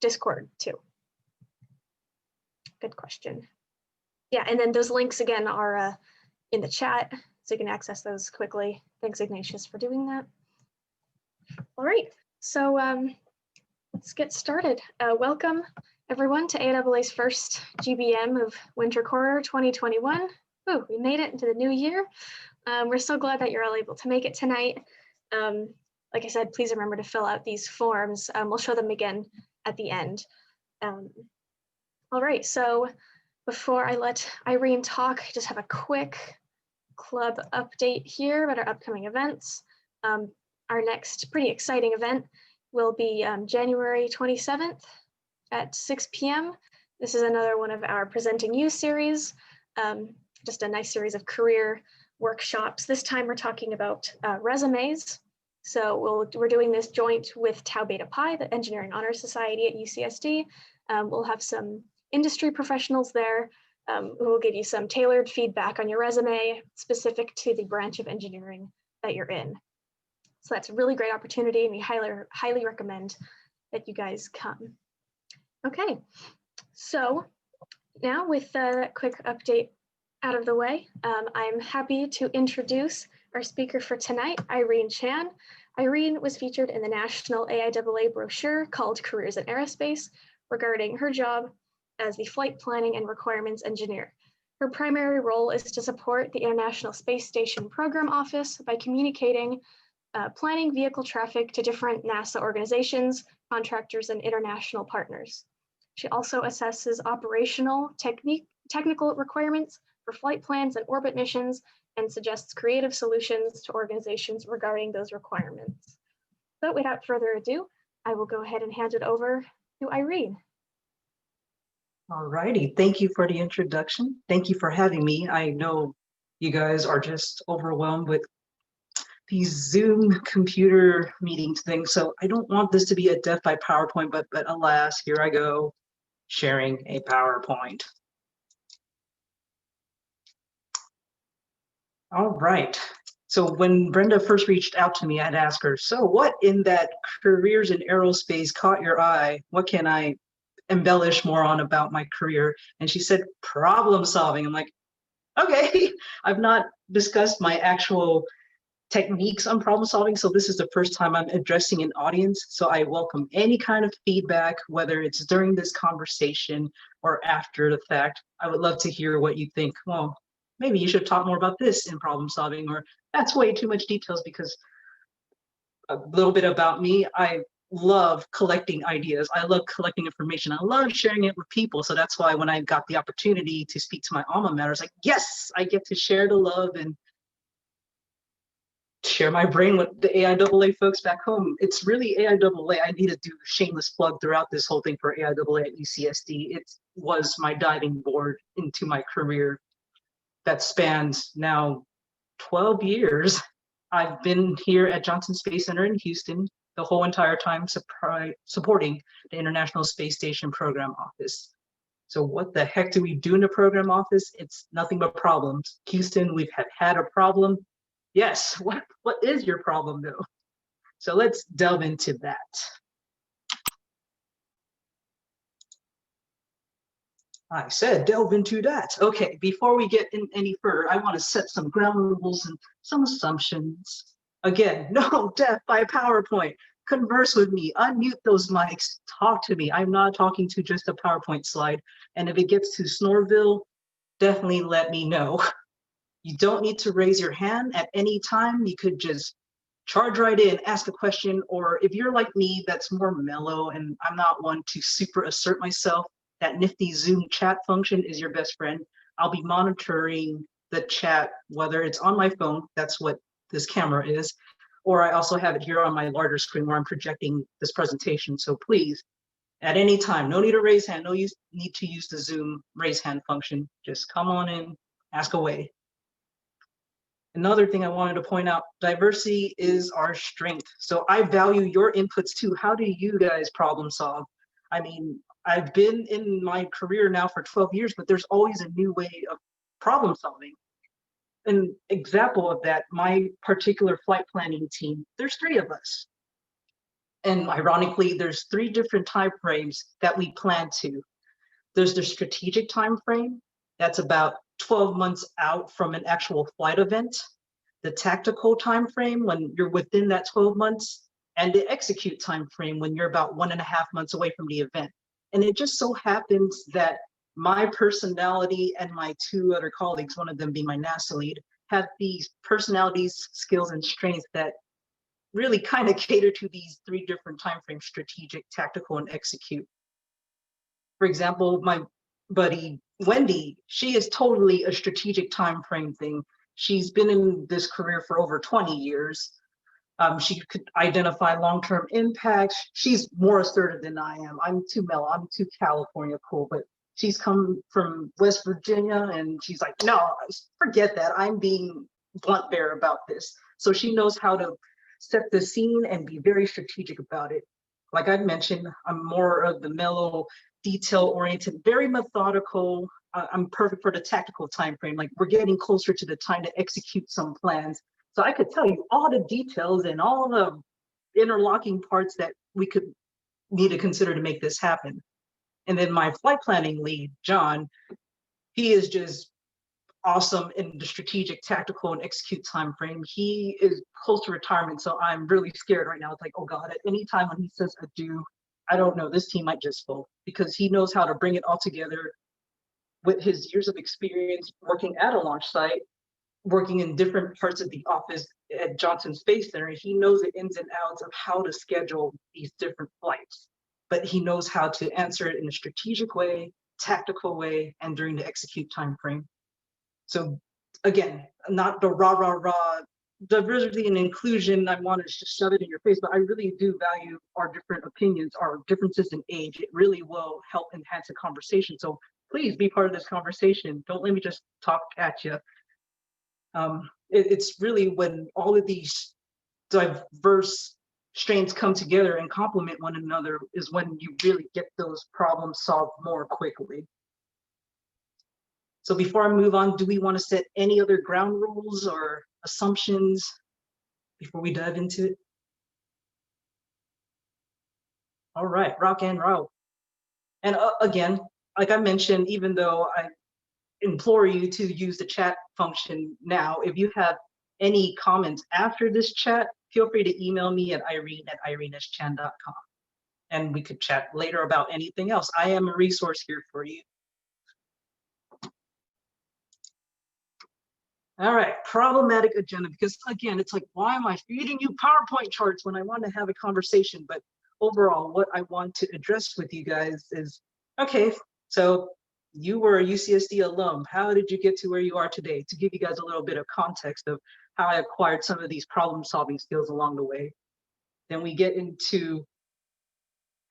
Discord too? Good question. Yeah, and then those links again are in the chat, so you can access those quickly. Thanks, Ignatius, for doing that. All right, so let's get started. Welcome, everyone, to AIAA's first GBM of Winter Quarter 2021. Ooh, we made it into the new year. We're so glad that you're all able to make it tonight. Like I said, please remember to fill out these forms. We'll show them again at the end. All right, so before I let Irene talk, I just have a quick club update here about our upcoming events. Our next pretty exciting event will be January 27th at 6 p.m. This is another one of our Presenting You series, just a nice series of career workshops. This time we're talking about resumes. So we're doing this joint with Tau Beta Pi, the Engineering Honor Society at UCSD. We'll have some industry professionals there who will give you some tailored feedback on your resume specific to the branch of engineering that you're in. So that's a really great opportunity, and we highly recommend that you guys come. Okay, so now with a quick update out of the way, I'm happy to introduce our speaker for tonight, Irene Chan. Irene was featured in the national AIAA brochure called Careers in Aerospace regarding her job as the Flight Planning and Requirements Engineer. Her primary role is to support the International Space Station Program Office by communicating planning vehicle traffic to different NASA organizations, contractors, and international partners. She also assesses operational technical requirements for flight plans and orbit missions and suggests creative solutions to organizations regarding those requirements. But without further ado, I will go ahead and hand it over to Irene. All righty, thank you for the introduction. Thank you for having me. I know you guys are just overwhelmed with these Zoom computer meetings things, so I don't want this to be a death by PowerPoint, but alas, here I go, sharing a PowerPoint. All right, so when Brenda first reached out to me, I'd ask her, so what in that careers in aerospace caught your eye? What can I embellish more on about my career? And she said, problem solving. I'm like, okay, I've not discussed my actual techniques on problem solving, so this is the first time I'm addressing an audience, so I welcome any kind of feedback, whether it's during this conversation or after the fact. I would love to hear what you think. Well, maybe you should talk more about this in problem solving, or that's way too much details. Because a little bit about me, I love collecting ideas, I love collecting information, I love sharing it with people. So that's why when I got the opportunity to speak to my alma mater, I was like, yes, I get to share the love and share my brain with the AIAA folks back home. It's really AIAA. I need to do a shameless plug throughout this whole thing for AIAA at UCSD. It was my diving board into my career that spans now 12 years. I've been here at Johnson Space Center in Houston the whole entire time, supporting the International Space Station Program Office. So what the heck do we do in the program office? It's nothing but problems. Houston, we've had a problem. Yes, what is your problem though? So let's delve into that. I said delve into that. Okay, before we get in any further, I want to set some ground rules and some assumptions. Again, no death by PowerPoint. Converse with me, unmute those mics, talk to me. I'm not talking to just a PowerPoint slide. And if it gets to Snorville, definitely let me know. You don't need to raise your hand at any time. You could just charge right in, ask a question, or if you're like me, that's more mellow and I'm not one to super assert myself, that nifty Zoom chat function is your best friend. I'll be monitoring the chat, whether it's on my phone, that's what this camera is, or I also have it here on my larger screen where I'm projecting this presentation. So please, at any time, no need to raise hand, no need to use the Zoom raise hand function. Just come on in, ask away. Another thing I wanted to point out, diversity is our strength. So I value your inputs too. How do you guys problem solve? I mean, I've been in my career now for 12 years, but there's always a new way of problem solving. An example of that, my particular flight planning team, there's 3 of us. And ironically, there's 3 different time frames that we plan to. There's the strategic time frame, that's about 12 months out from an actual flight event. The tactical time frame, when you're within that 12 months, and the execute time frame, when you're about 1.5 months away from the event. And it just so happens that my personality and my 2 other colleagues, one of them being my NASA lead, have these personalities, skills, and strengths that really kind of cater to these 3 different time frames: strategic, tactical, and execute. For example, my buddy Wendy, she is totally a strategic time frame thing. She's been in this career for over 20 years. She could identify long-term impacts. She's more assertive than I am. I'm too mellow. I'm too California cool, but she's come from West Virginia and she's like, no, forget that. I'm being blunt bear about this. So she knows how to set the scene and be very strategic about it. Like I mentioned, I'm more of the mellow, detail-oriented, very methodical. I'm perfect for the tactical time frame. Like we're getting closer to the time to execute some plans. So I could tell you all the details and all the interlocking parts that we could need to consider to make this happen. And then my flight planning lead, John, he is just awesome in the strategic, tactical, and execute time frame. He is close to retirement, so I'm really scared right now. It's like, oh God, at any time when he says adieu, I don't know, this team might just fold, because he knows how to bring it all together with his years of experience working at a launch site, working in different parts of the office at Johnson Space Center. He knows the ins and outs of how to schedule these different flights, but he knows how to answer it in a strategic way, tactical way, and during the execute time frame. So again, not the rah, diversity and inclusion, I want to just shove it in your face, but I really do value our different opinions, our differences in age. It really will help enhance the conversation. So please be part of this conversation. Don't let me just talk at you. It's really when all of these diverse strains come together and complement one another is when you really get those problems solved more quickly. So before I move on, do we want to set any other ground rules or assumptions before we dive into it? All right, rock and roll. And again, like I mentioned, even though I implore you to use the chat function now, if you have any comments after this chat, feel free to email me at irene@ireneschan.com. And we could chat later about anything else. I am a resource here for you. All right, problematic agenda, because again, it's like, why am I feeding you PowerPoint charts when I want to have a conversation? But overall, what I want to address with you guys is, okay, so you were a UCSD alum. How did you get to where you are today? To give you guys a little bit of context of how I acquired some of these problem-solving skills along the way. Then we get into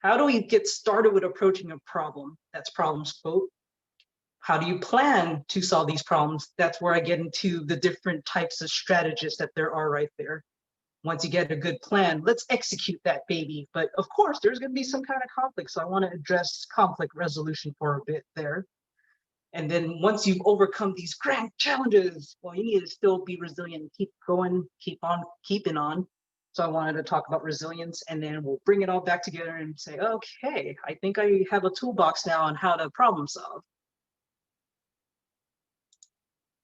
how do we get started with approaching a problem? That's problem scope. How do you plan to solve these problems? That's where I get into the different types of strategists that there are right there. Once you get a good plan, let's execute that baby. But of course, there's going to be some kind of conflict. So I want to address conflict resolution for a bit there. And then once you've overcome these grand challenges, well, you need to still be resilient, keep going, keep on keeping on. So I wanted to talk about resilience, and then we'll bring it all back together and say, okay, I think I have a toolbox now on how to problem solve.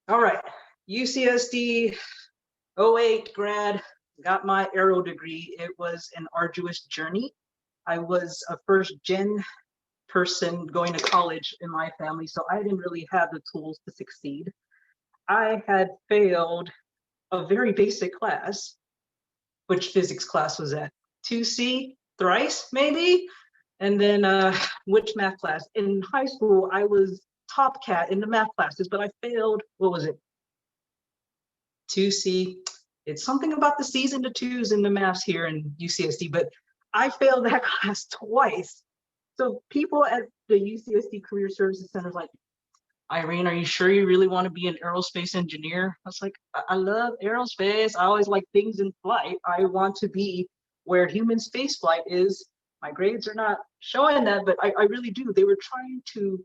All right, UCSD 08 grad, got my aero degree. It was an arduous journey. I was a first gen person going to college in my family, so I didn't really have the tools to succeed. I had failed a very basic class, which physics class was at 2C, thrice maybe, and then which math class? In high school, I was top cat in the math classes, but I failed, what was it? 2C. It's something about the C's and the 2's in the maths here in UCSD, but I failed that class twice. So people at the UCSD Career Services Center is like, Irene, are you sure you really want to be an aerospace engineer? I was like, I love aerospace. I always like things in flight. I want to be where human space flight is. My grades are not showing that, but I really do. They were trying to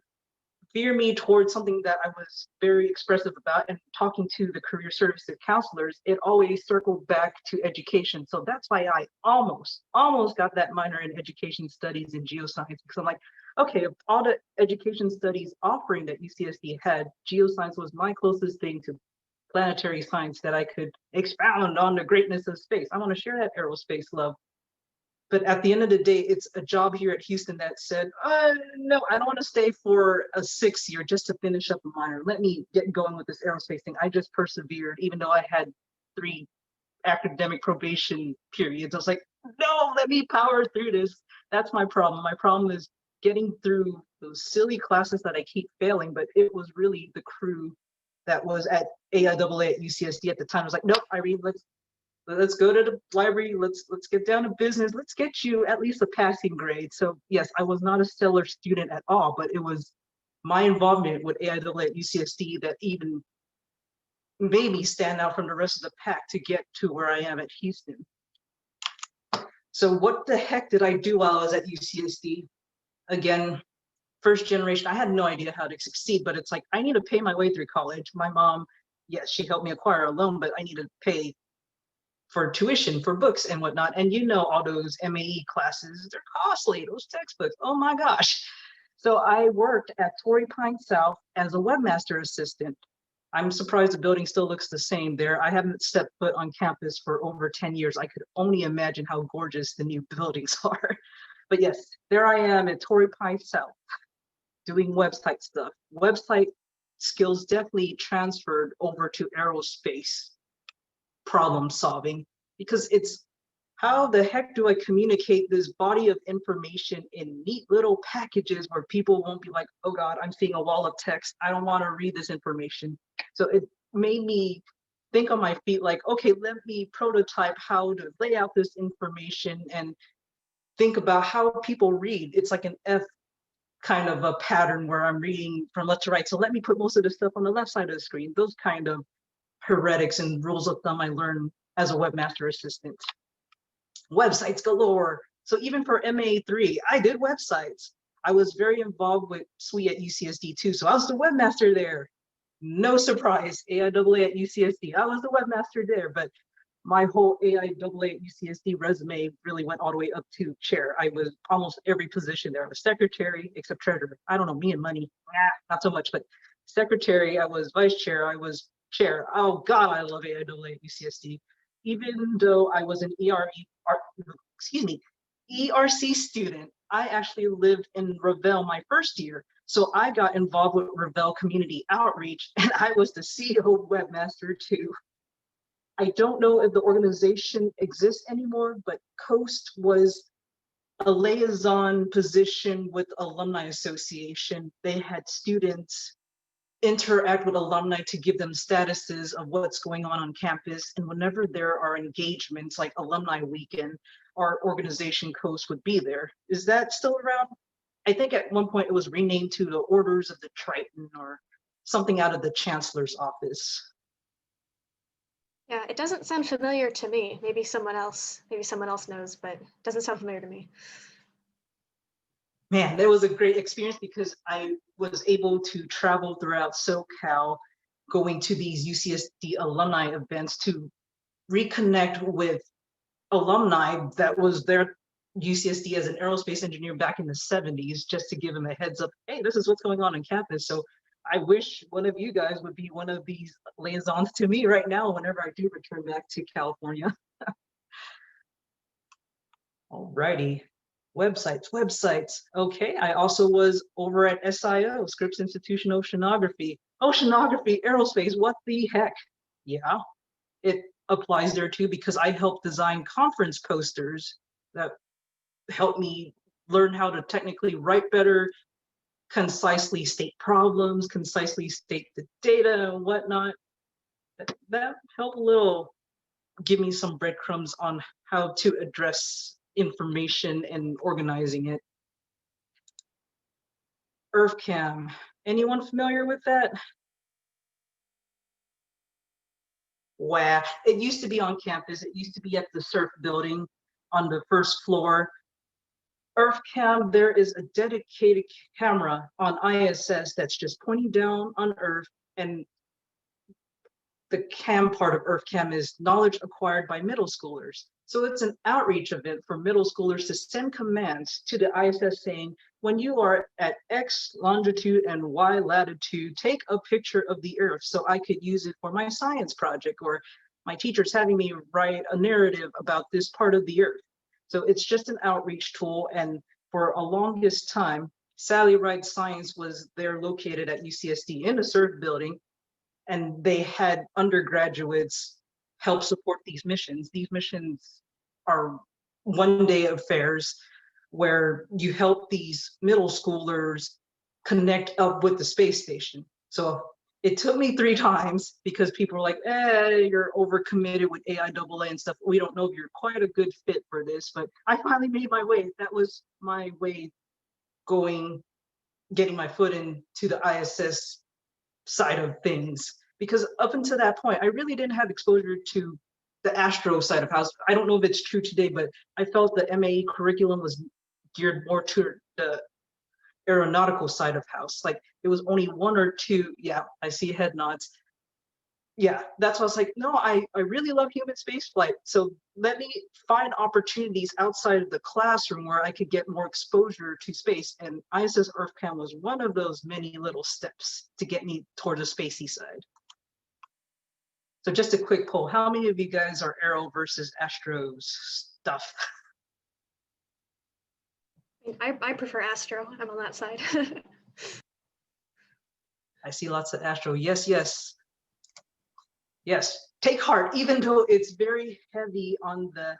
veer me towards something that I was very expressive about, and talking to the career services counselors, it always circled back to education. So that's why I almost got that minor in education studies and geoscience, because I'm like, okay, of all the education studies offering that UCSD had, geoscience was my closest thing to planetary science that I could expound on the greatness of space. I want to share that aerospace love. But at the end of the day, it's a job here at Houston that said, no, I don't want to stay for a 6th year just to finish up a minor. Let me get going with this aerospace thing. I just persevered, even though I had 3 academic probation periods. I was like, no, let me power through this. That's my problem. My problem is getting through those silly classes that I keep failing, but it was really the crew that was at AIAA at UCSD at the time. I was like, nope, Irene, let's go to the library. Let's get down to business. Let's get you at least a passing grade. So yes, I was not a stellar student at all, but it was my involvement with AIAA at UCSD that even made me stand out from the rest of the pack to get to where I am at Houston. So what the heck did I do while I was at UCSD? Again, first generation, I had no idea how to succeed, but it's like, I need to pay my way through college. My mom, yes, she helped me acquire a loan, but I need to pay for tuition, for books and whatnot. And you know, all those MAE classes, they're costly, those textbooks, oh my gosh. So I worked at Torrey Pines South as a webmaster assistant. I'm surprised the building still looks the same there. I haven't stepped foot on campus for over 10 years. I could only imagine how gorgeous the new buildings are. But yes, there I am at Torrey Pines South doing website stuff. Website skills definitely transferred over to aerospace problem solving, because it's how the heck do I communicate this body of information in neat little packages where people won't be like, oh God, I'm seeing a wall of text. I don't want to read this information. So it made me think on my feet like, okay, let me prototype how to lay out this information and think about how people read. It's like an F kind of a pattern where I'm reading from left to right. So let me put most of the stuff on the left side of the screen. Those kind of heretics and rules of thumb I learned as a webmaster assistant. Websites galore. So even for MA3, I did websites. I was very involved with SWE at UCSD too. So I was the webmaster there. No surprise, AIAA at UCSD. I was the webmaster there, but my whole AIAA at UCSD resume really went all the way up to chair. I was almost every position there. I was secretary, except treasurer. I don't know, me and money, not so much, but secretary, I was vice chair, I was chair. Oh God, I love AIAA at UCSD. Even though I was an ERC student, I actually lived in Revelle my first year. So I got involved with Revelle community outreach, and I was the CEO webmaster too. I don't know if the organization exists anymore, but COAST was a liaison position with Alumni Association. They had students interact with alumni to give them statuses of what's going on campus. And whenever there are engagements like Alumni Weekend, our organization COAST would be there. Is that still around? I think at one point it was renamed to the Orders of the Triton or something out of the Chancellor's office. Yeah, it doesn't sound familiar to me. Maybe someone else knows, but it doesn't sound familiar to me. Man, that was a great experience because I was able to travel throughout SoCal, going to these UCSD alumni events to reconnect with alumni that was there UCSD as an aerospace engineer back in the 70s, just to give them a heads up, hey, this is what's going on campus. So I wish one of you guys would be one of these liaisons to me right now whenever I do return back to California. Alrighty. Websites. Okay, I also was over at SIO, Scripps Institution Oceanography. Oceanography, aerospace, what the heck? Yeah, it applies there too because I helped design conference posters that helped me learn how to technically write better, concisely state problems, concisely state the data and whatnot. That helped a little give me some breadcrumbs on how to address information and organizing it. EarthCam, anyone familiar with that? Wow, it used to be on campus. It used to be at the surf building on the first floor. EarthCam, there is a dedicated camera on ISS that's just pointing down on Earth, and the CAM part of EarthCam is knowledge acquired by middle schoolers. So it's an outreach event for middle schoolers to send commands to the ISS saying, when you are at X longitude and Y latitude, take a picture of the Earth so I could use it for my science project, or my teacher's having me write a narrative about this part of the Earth. So it's just an outreach tool. And for a longest time, Sally Ride Science was there located at UCSD in a surf building, and they had undergraduates help support these missions. These missions are one-day affairs where you help these middle schoolers connect up with the space station. So it took me 3 times because people were like, you're overcommitted with AIAA and stuff. We don't know if you're quite a good fit for this, but I finally made my way. That was my way getting my foot into the ISS side of things. Because up until that point, I really didn't have exposure to the astro side of house. I don't know if it's true today, but I felt the MAE curriculum was geared more to the aeronautical side of house. Like it was only 1 or 2. Yeah, I see head nods. Yeah, that's why I was like, no, I really love human space flight. So let me find opportunities outside of the classroom where I could get more exposure to space. And ISS EarthCam was one of those many little steps to get me toward the spacey side. So just a quick poll. How many of you guys are aero versus astro stuff? I prefer Astro. I'm on that side. I see lots of astro. Yes, yes. Yes, take heart, even though it's very heavy on the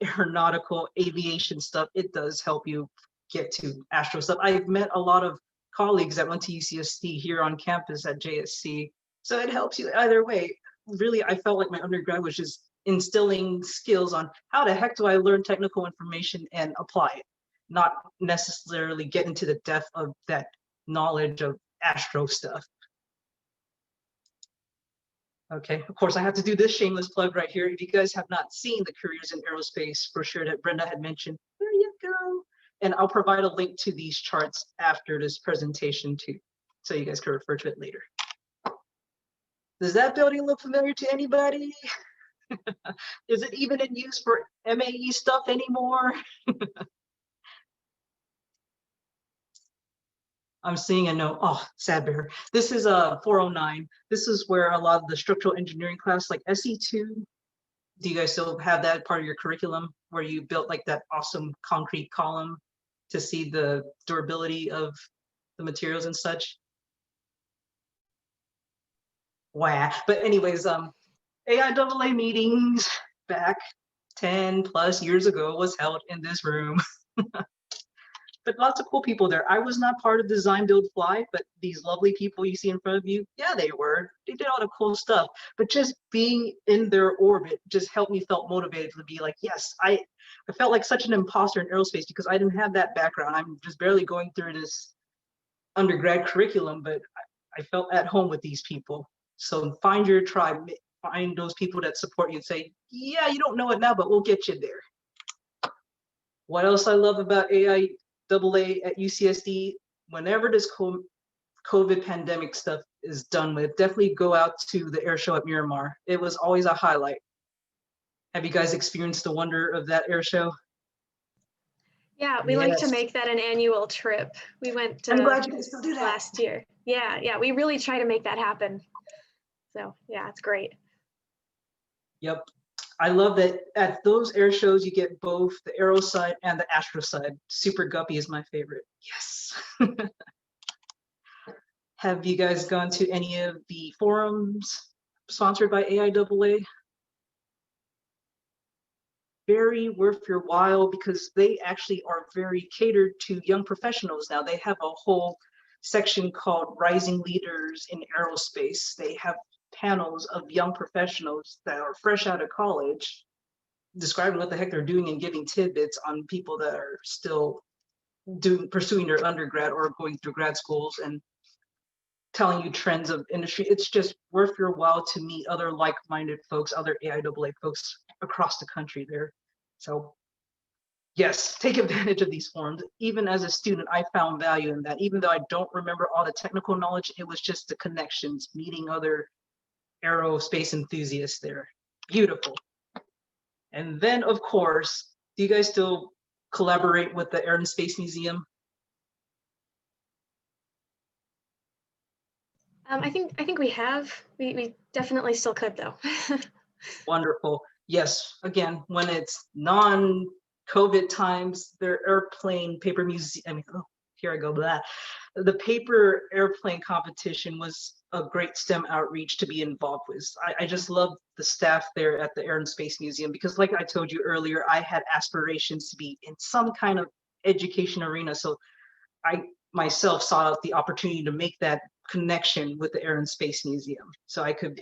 aeronautical aviation stuff, it does help you get to astro stuff. I've met a lot of colleagues that went to UCSD here on campus at JSC. So it helps you either way. Really, I felt like my undergrad was just instilling skills on how the heck do I learn technical information and apply it, not necessarily get into the depth of that knowledge of astro stuff. Okay, of course, I have to do this shameless plug right here. If you guys have not seen the Careers in Aerospace brochure that Brenda had mentioned, there you go. And I'll provide a link to these charts after this presentation too, so you guys can refer to it later. Does that building look familiar to anybody? Is it even in use for MAE stuff anymore? I'm seeing a note. Oh, sad bear. This is a 409. This is where a lot of the structural engineering class, like SE2. Do you guys still have that part of your curriculum where you built like that awesome concrete column to see the durability of the materials and such? Wow. But anyways, AIAA meetings back 10+ years ago was held in this room. But lots of cool people there. I was not part of Design Build Fly, but these lovely people you see in front of you, yeah, they were. They did all the cool stuff. But just being in their orbit just helped me felt motivated to be like, yes, I felt like such an imposter in aerospace because I didn't have that background. I'm just barely going through this undergrad curriculum, but I felt at home with these people. So find your tribe, find those people that support you and say, yeah, you don't know it now, but we'll get you there. What else I love about AIAA at UCSD, whenever this COVID pandemic stuff is done with, definitely go out to the air show at Miramar. It was always a highlight. Have you guys experienced the wonder of that air show? Yeah, we like to make that an annual trip. We went I'm glad you guys still do that. Last year. Yeah, we really try to make that happen. So yeah, it's great. Yep. I love that at those air shows, you get both the aero side and the astro side. Super Guppy is my favorite. Yes. Have you guys gone to any of the forums sponsored by AIAA? Very worth your while because they actually are very catered to young professionals now. They have a whole section called Rising Leaders in Aerospace. They have panels of young professionals that are fresh out of college describing what the heck they're doing and giving tidbits on people that are still pursuing their undergrad or going through grad schools and telling you trends of industry. It's just worth your while to meet other like-minded folks, other AIAA folks across the country there. So yes, take advantage of these forums. Even as a student, I found value in that. Even though I don't remember all the technical knowledge, it was just the connections, meeting other aerospace enthusiasts there. Beautiful. And then, of course, do you guys still collaborate with the Air and Space Museum? I think we have. We definitely still could though. Wonderful. Yes, again, when it's non-COVID times, their airplane paper museum, I mean, oh, here I go, blah. The paper airplane competition was a great STEM outreach to be involved with. I just love the staff there at the Air and Space Museum because like I told you earlier, I had aspirations to be in some kind of education arena. So I myself saw out the opportunity to make that connection with the Air and Space Museum. So I could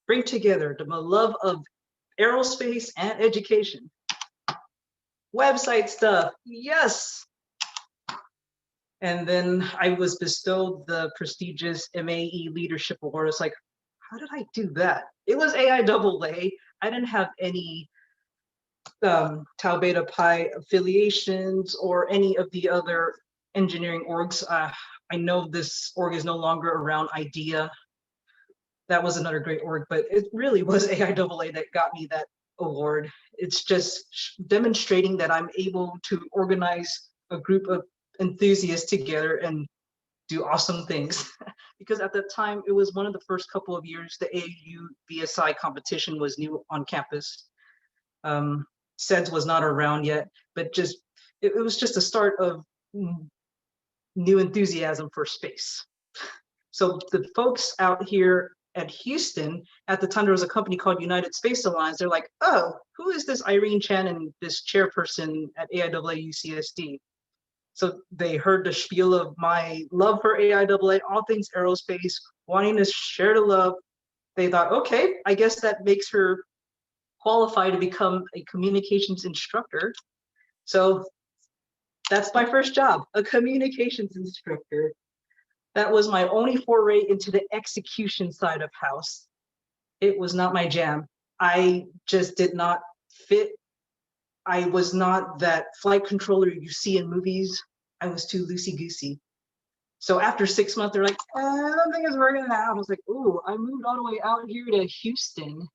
bring together the love of aerospace and education. Website stuff, yes. And then I was bestowed the prestigious MAE Leadership Award. It's like, how did I do that? It was AIAA. I didn't have any Tau Beta Pi affiliations or any of the other engineering orgs. I know this org is no longer around. IDEA, that was another great org, but it really was AIAA that got me that award. It's just demonstrating that I'm able to organize a group of enthusiasts together and do awesome things. Because at that time, it was one of the first couple of years the AAU BSI competition was new on campus. SEDS was not around yet, but just it was just a start of new enthusiasm for space. So the folks out here at Houston, at the time there was a company called United Space Alliance. They're like, oh, who is this Irene Chan and this chairperson at AIAA UCSD? So they heard the spiel of my love for AIAA, all things aerospace, wanting to share the love. They thought, okay, I guess that makes her qualified to become a communications instructor. So that's my first job, a communications instructor. That was my only foray into the execution side of house. It was not my jam. I just did not fit. I was not that flight controller you see in movies. I was too loosey-goosey. So after 6 months, they're like, I don't think it's working out. I was like, ooh, I moved all the way out here to Houston.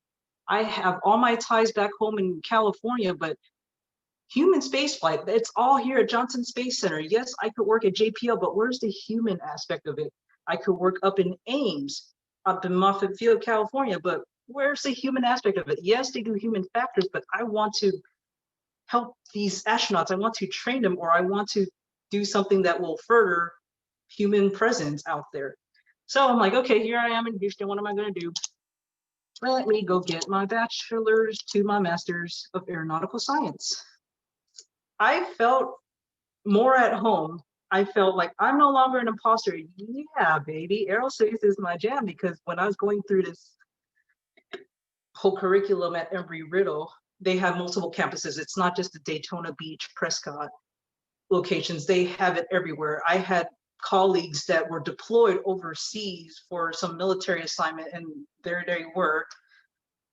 I have all my ties back home in California, but human spaceflight, it's all here at Johnson Space Center. Yes, I could work at JPL, but where's the human aspect of it? I could work up in Ames, up in Moffett Field, California, but where's the human aspect of it? Yes, they do human factors, but I want to help these astronauts. I want to train them, or I want to do something that will further human presence out there. So I'm like, okay, here I am in Houston. What am I going to do? Let me go get my bachelor's to my master's of aeronautical science. I felt more at home. I felt like I'm no longer an imposter. Yeah, baby, aerospace is my jam, because when I was going through this whole curriculum at Embry-Riddle, they have multiple campuses. It's not just the Daytona Beach, Prescott locations. They have it everywhere. I had colleagues that were deployed overseas for some military assignment, and there they were.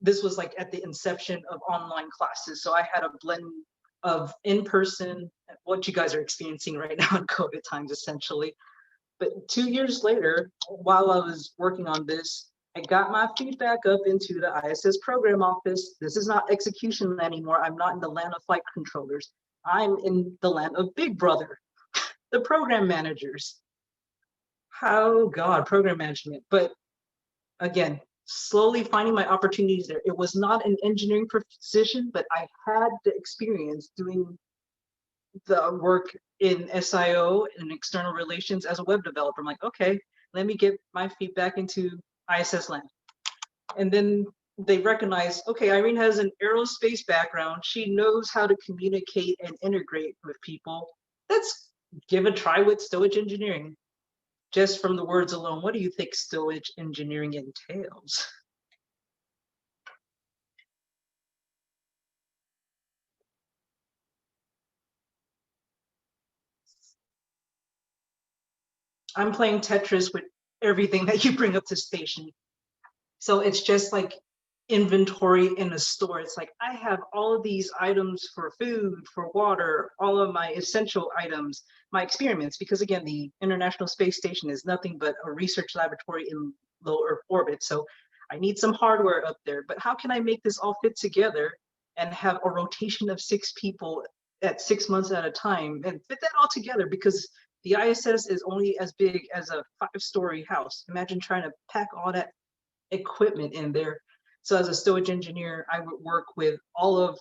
This was like at the inception of online classes. So I had a blend of in-person, what you guys are experiencing right now in COVID times, essentially. But 2 years later, while I was working on this, I got my feet back up into the ISS program office. This is not execution anymore. I'm not in the land of flight controllers. I'm in the land of Big Brother, the program managers. Oh God, program management. But again, slowly finding my opportunities there. It was not an engineering position, but I had the experience doing the work in SIO and external relations as a web developer. I'm like, okay, let me get my feet back into ISS land. And then they recognize, okay, Irene has an aerospace background. She knows how to communicate and integrate with people. Let's give a try with stowage engineering. Just from the words alone, what do you think stowage engineering entails? I'm playing Tetris with everything that you bring up to station. So it's just like inventory in a store. It's like I have all of these items for food, for water, all of my essential items, my experiments, because again, the International Space Station is nothing but a research laboratory in low Earth orbit. So I need some hardware up there, but how can I make this all fit together and have a rotation of 6 people at 6 months at a time and fit that all together? Because the ISS is only as big as a 5-story house. Imagine trying to pack all that equipment in there. So as a stowage engineer, I would work with all of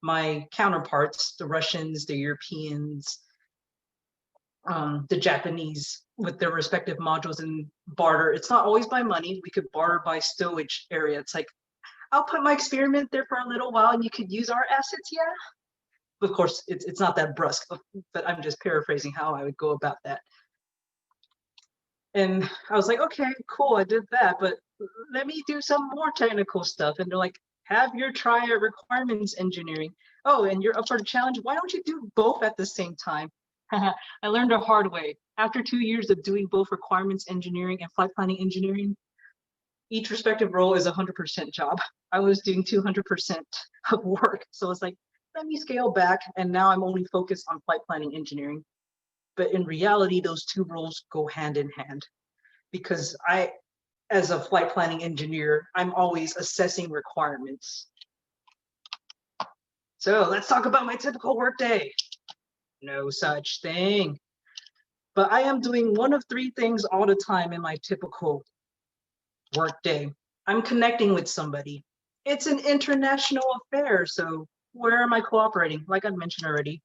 my counterparts, the Russians, the Europeans, the Japanese, with their respective modules, and barter. It's not always by money. We could barter by stowage area. It's like, I'll put my experiment there for a little while and you could use our assets, yeah? Of course, it's not that brusque, but I'm just paraphrasing how I would go about that. And I was like, okay, cool, I did that, but let me do some more technical stuff. And they're like, have your try at requirements engineering. Oh, and you're up for the challenge? Why don't you do both at the same time? I learned the hard way. After 2 years of doing both requirements engineering and flight planning engineering, each respective role is 100% job. I was doing 200% of work. So it's like, let me scale back. And now I'm only focused on flight planning engineering. But in reality, those 2 roles go hand in hand, because I, as a flight planning engineer, I'm always assessing requirements. So let's talk about my typical workday. No such thing. But I am doing one of 3 things all the time in my typical workday. I'm connecting with somebody. It's an international affair, so where am I cooperating? Like I mentioned already,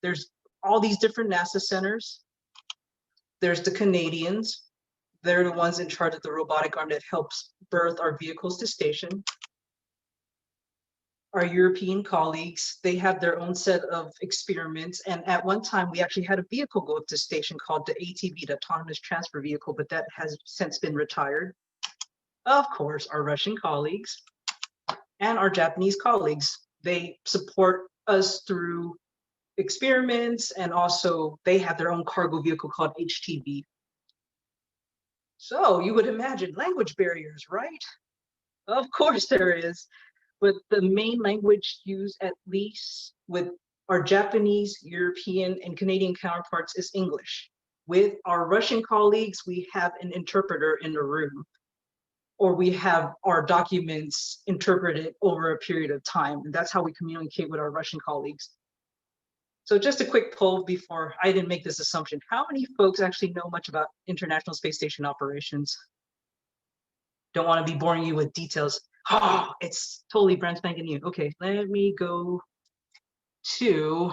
there's all these different NASA centers. There's the Canadians. They're the ones in charge of the robotic arm that helps berth our vehicles to station. Our European colleagues, they have their own set of experiments. And at one time, we actually had a vehicle go up to station called the ATV, the Autonomous Transfer Vehicle, but that has since been retired. Of course, our Russian colleagues and our Japanese colleagues, they support us through experiments, and also they have their own cargo vehicle called HTV. So you would imagine language barriers, right? Of course there is, but the main language used, at least with our Japanese, European, and Canadian counterparts, is English. With our Russian colleagues, we have an interpreter in the room, or we have our documents interpreted over a period of time, and that's how we communicate with our Russian colleagues. So just a quick poll before I didn't make this assumption. How many folks actually know much about International Space Station operations? Don't want to be boring you with details. Oh, it's totally brand spanking new. Okay, let me go to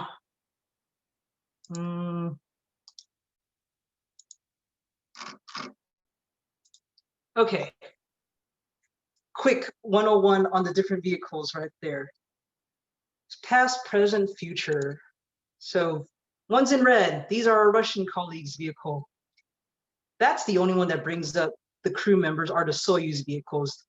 okay. Quick 101 on the different vehicles right there. Past, present, future. So one's in red. These are our Russian colleagues' vehicle. That's the only one that brings up the crew members are the Soyuz vehicles.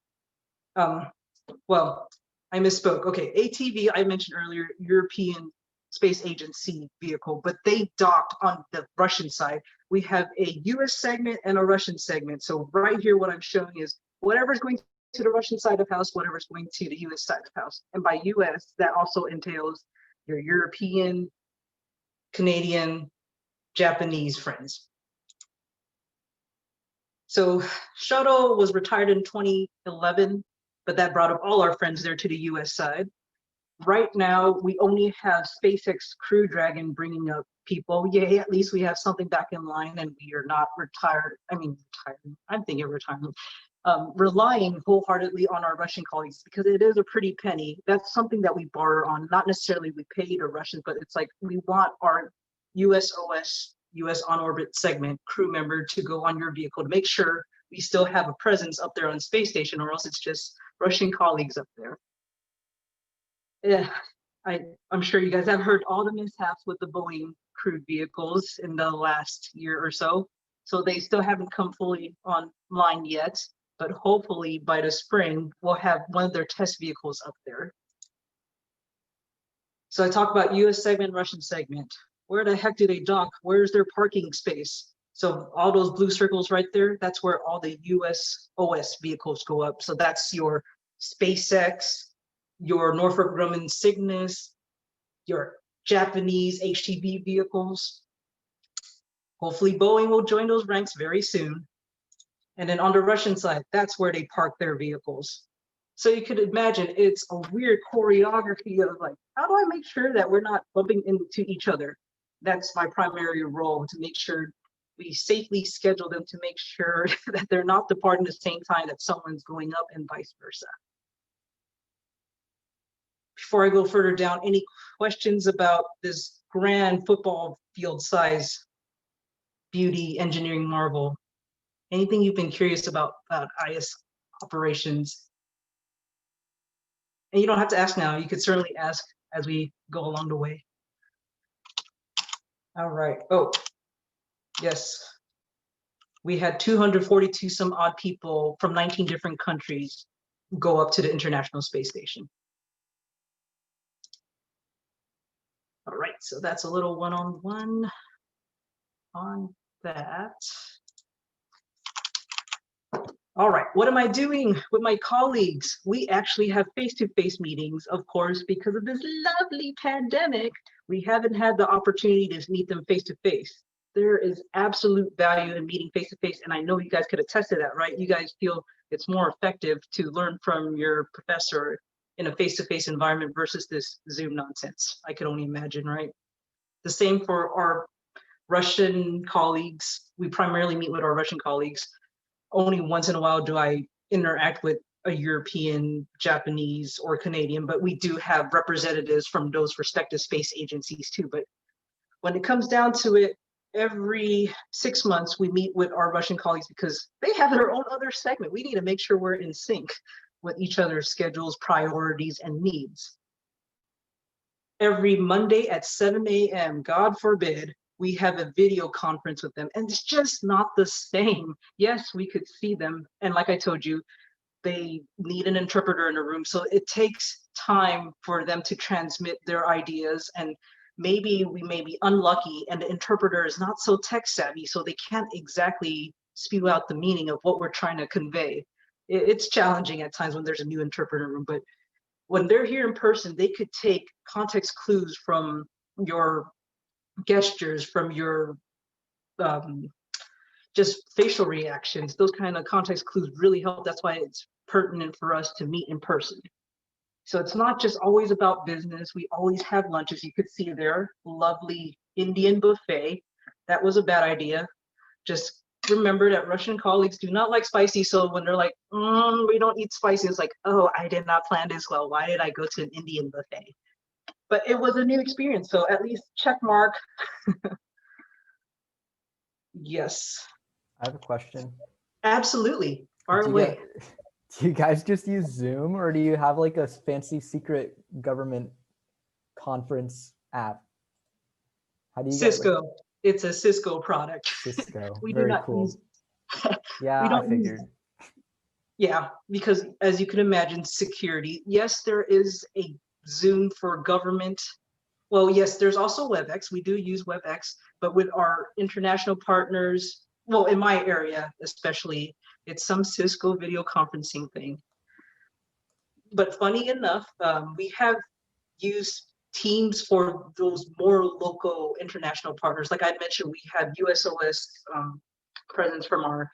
Well, I misspoke. Okay, ATV, I mentioned earlier, European Space Agency vehicle, but they docked on the Russian side. We have a US segment and a Russian segment. So right here, what I'm showing is whatever's going to the Russian side of house, whatever's going to the US side of house. And by US, that also entails your European, Canadian, Japanese friends. So shuttle was retired in 2011, but that brought up all our friends there to the US side. Right now, we only have SpaceX Crew Dragon bringing up people. Yay, at least we have something back in line and we are not retired. I mean, retired. I'm thinking retirement. Relying wholeheartedly on our Russian colleagues, because it is a pretty penny. That's something that we borrow on. Not necessarily we pay the Russians, but it's like we want our USOS, US on-orbit segment crew member to go on your vehicle to make sure we still have a presence up there on the space station, or else it's just Russian colleagues up there. Yeah, I'm sure you guys have heard all the mishaps with the Boeing crewed vehicles in the last year or so. So they still haven't come fully online yet, but hopefully by the spring, we'll have one of their test vehicles up there. So I talk about US segment, Russian segment. Where the heck do they dock? Where's their parking space? So all those blue circles right there, that's where all the US OS vehicles go up. So that's your SpaceX, your Northrop Grumman Cygnus, your Japanese HTV vehicles. Hopefully Boeing will join those ranks very soon. And then on the Russian side, that's where they park their vehicles. So you could imagine it's a weird choreography of like, how do I make sure that we're not bumping into each other? That's my primary role, to make sure we safely schedule them, to make sure that they're not departing the same time that someone's going up, and vice versa. Before I go further down, any questions about this grand football field size beauty engineering marvel? Anything you've been curious about IS operations? And you don't have to ask now, you could certainly ask as we go along the way. All right, oh, yes. We had 242 some odd people from 19 different countries go up to the International Space Station. All right, so that's a little one-on-one on that. All right, what am I doing with my colleagues? We actually have face-to-face meetings, of course, because of this lovely pandemic. We haven't had the opportunity to meet them face-to-face. There is absolute value in meeting face-to-face, and I know you guys could attest to that, right? You guys feel it's more effective to learn from your professor in a face-to-face environment versus this Zoom nonsense. I could only imagine, right? The same for our Russian colleagues. We primarily meet with our Russian colleagues. Only once in a while do I interact with a European, Japanese, or Canadian, but we do have representatives from those respective space agencies too. But when it comes down to it, every 6 months we meet with our Russian colleagues because they have their own other segment. We need to make sure we're in sync with each other's schedules, priorities, and needs. Every Monday at 7 a.m., God forbid, we have a video conference with them, and it's just not the same. Yes, we could see them, and like I told you, they need an interpreter in a room, so it takes time for them to transmit their ideas, and maybe we may be unlucky and the interpreter is not so tech savvy, so they can't exactly spew out the meaning of what we're trying to convey. It's challenging at times when there's a new interpreter room, but when they're here in person, they could take context clues from your gestures, from your just facial reactions. Those kind of context clues really help. That's why it's pertinent for us to meet in person. So it's not just always about business. We always have lunches. You could see there, lovely Indian buffet. That was a bad idea. Just remember that Russian colleagues do not like spicy. So when they're like, we don't eat spicy, it's like, oh, I did not plan this well. Why did I go to an Indian buffet? But it was a new experience, so at least check mark. Yes. I have a question. Absolutely. Far away. Do you guys just use Zoom, or do you have like a fancy secret government conference app? How do you Cisco. Like... It's a Cisco product. Cisco. We Very do not cool. use... Yeah, I figured. Yeah, because as you can imagine, security. Yes, there is a Zoom for government. Well, yes, there's also WebEx. We do use WebEx, but with our international partners, well, in my area especially, it's some Cisco video conferencing thing. But funny enough, we have used Teams for those more local international partners. Like I mentioned, we have USOS presence from our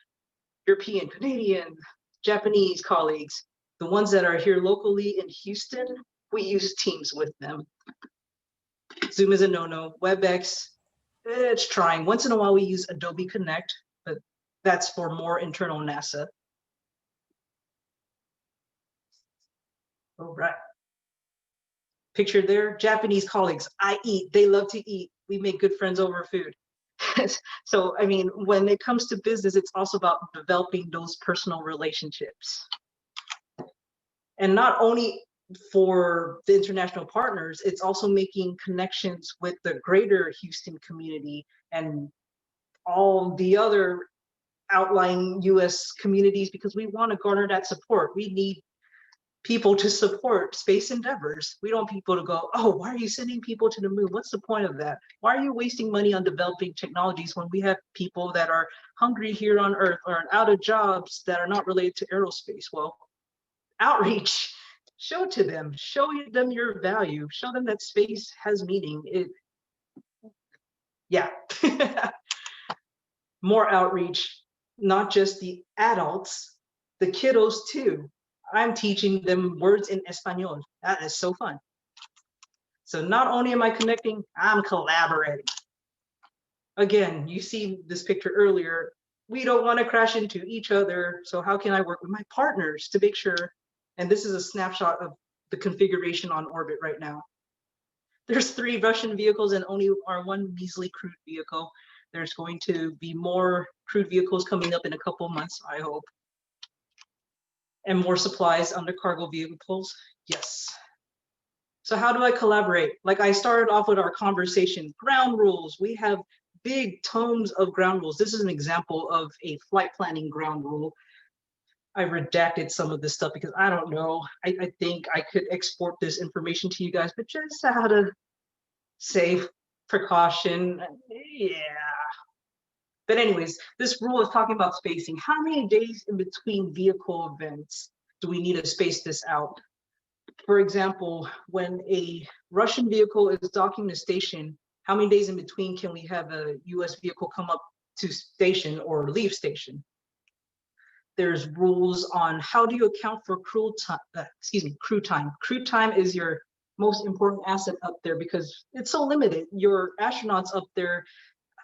European, Canadian, Japanese colleagues. The ones that are here locally in Houston, we use Teams with them. Zoom is a no-no. WebEx, it's trying. Once in a while we use Adobe Connect, but that's for more internal NASA. All right. Picture there, Japanese colleagues. I eat, they love to eat. We make good friends over food. So, I mean, when it comes to business, it's also about developing those personal relationships. And not only for the international partners, it's also making connections with the greater Houston community and all the other outlying US communities, because we want to garner that support. We need people to support space endeavors. We don't want people to go, oh, why are you sending people to the moon? What's the point of that? Why are you wasting money on developing technologies when we have people that are hungry here on Earth or out of jobs that are not related to aerospace? Well, Outreach. Show to them, show them your value, show them that space has meaning. Yeah. More outreach, not just the adults, the kiddos too. I'm teaching them words in Espanol. That is so fun. So not only am I connecting, I'm collaborating. Again, you see this picture earlier. We don't want to crash into each other. So how can I work with my partners to make sure? And this is a snapshot of the configuration on orbit right now. There's 3 Russian vehicles and only our 1 measly crewed vehicle. There's going to be more crewed vehicles coming up in a couple months, I hope. And more supplies under cargo vehicles, yes. So how do I collaborate? Like I started off with our conversation, ground rules. We have big tomes of ground rules. This is an example of a flight planning ground rule. I redacted some of this stuff because I don't know. I think I could export this information to you guys, but just out of safe precaution, yeah. But anyways, this rule is talking about spacing. How many days in between vehicle events do we need to space this out? For example, when a Russian vehicle is docking to station, how many days in between can we have a US vehicle come up to station or leave station? There's rules on how do you account for crew time. Crew time is your most important asset up there because it's so limited. Your astronauts up there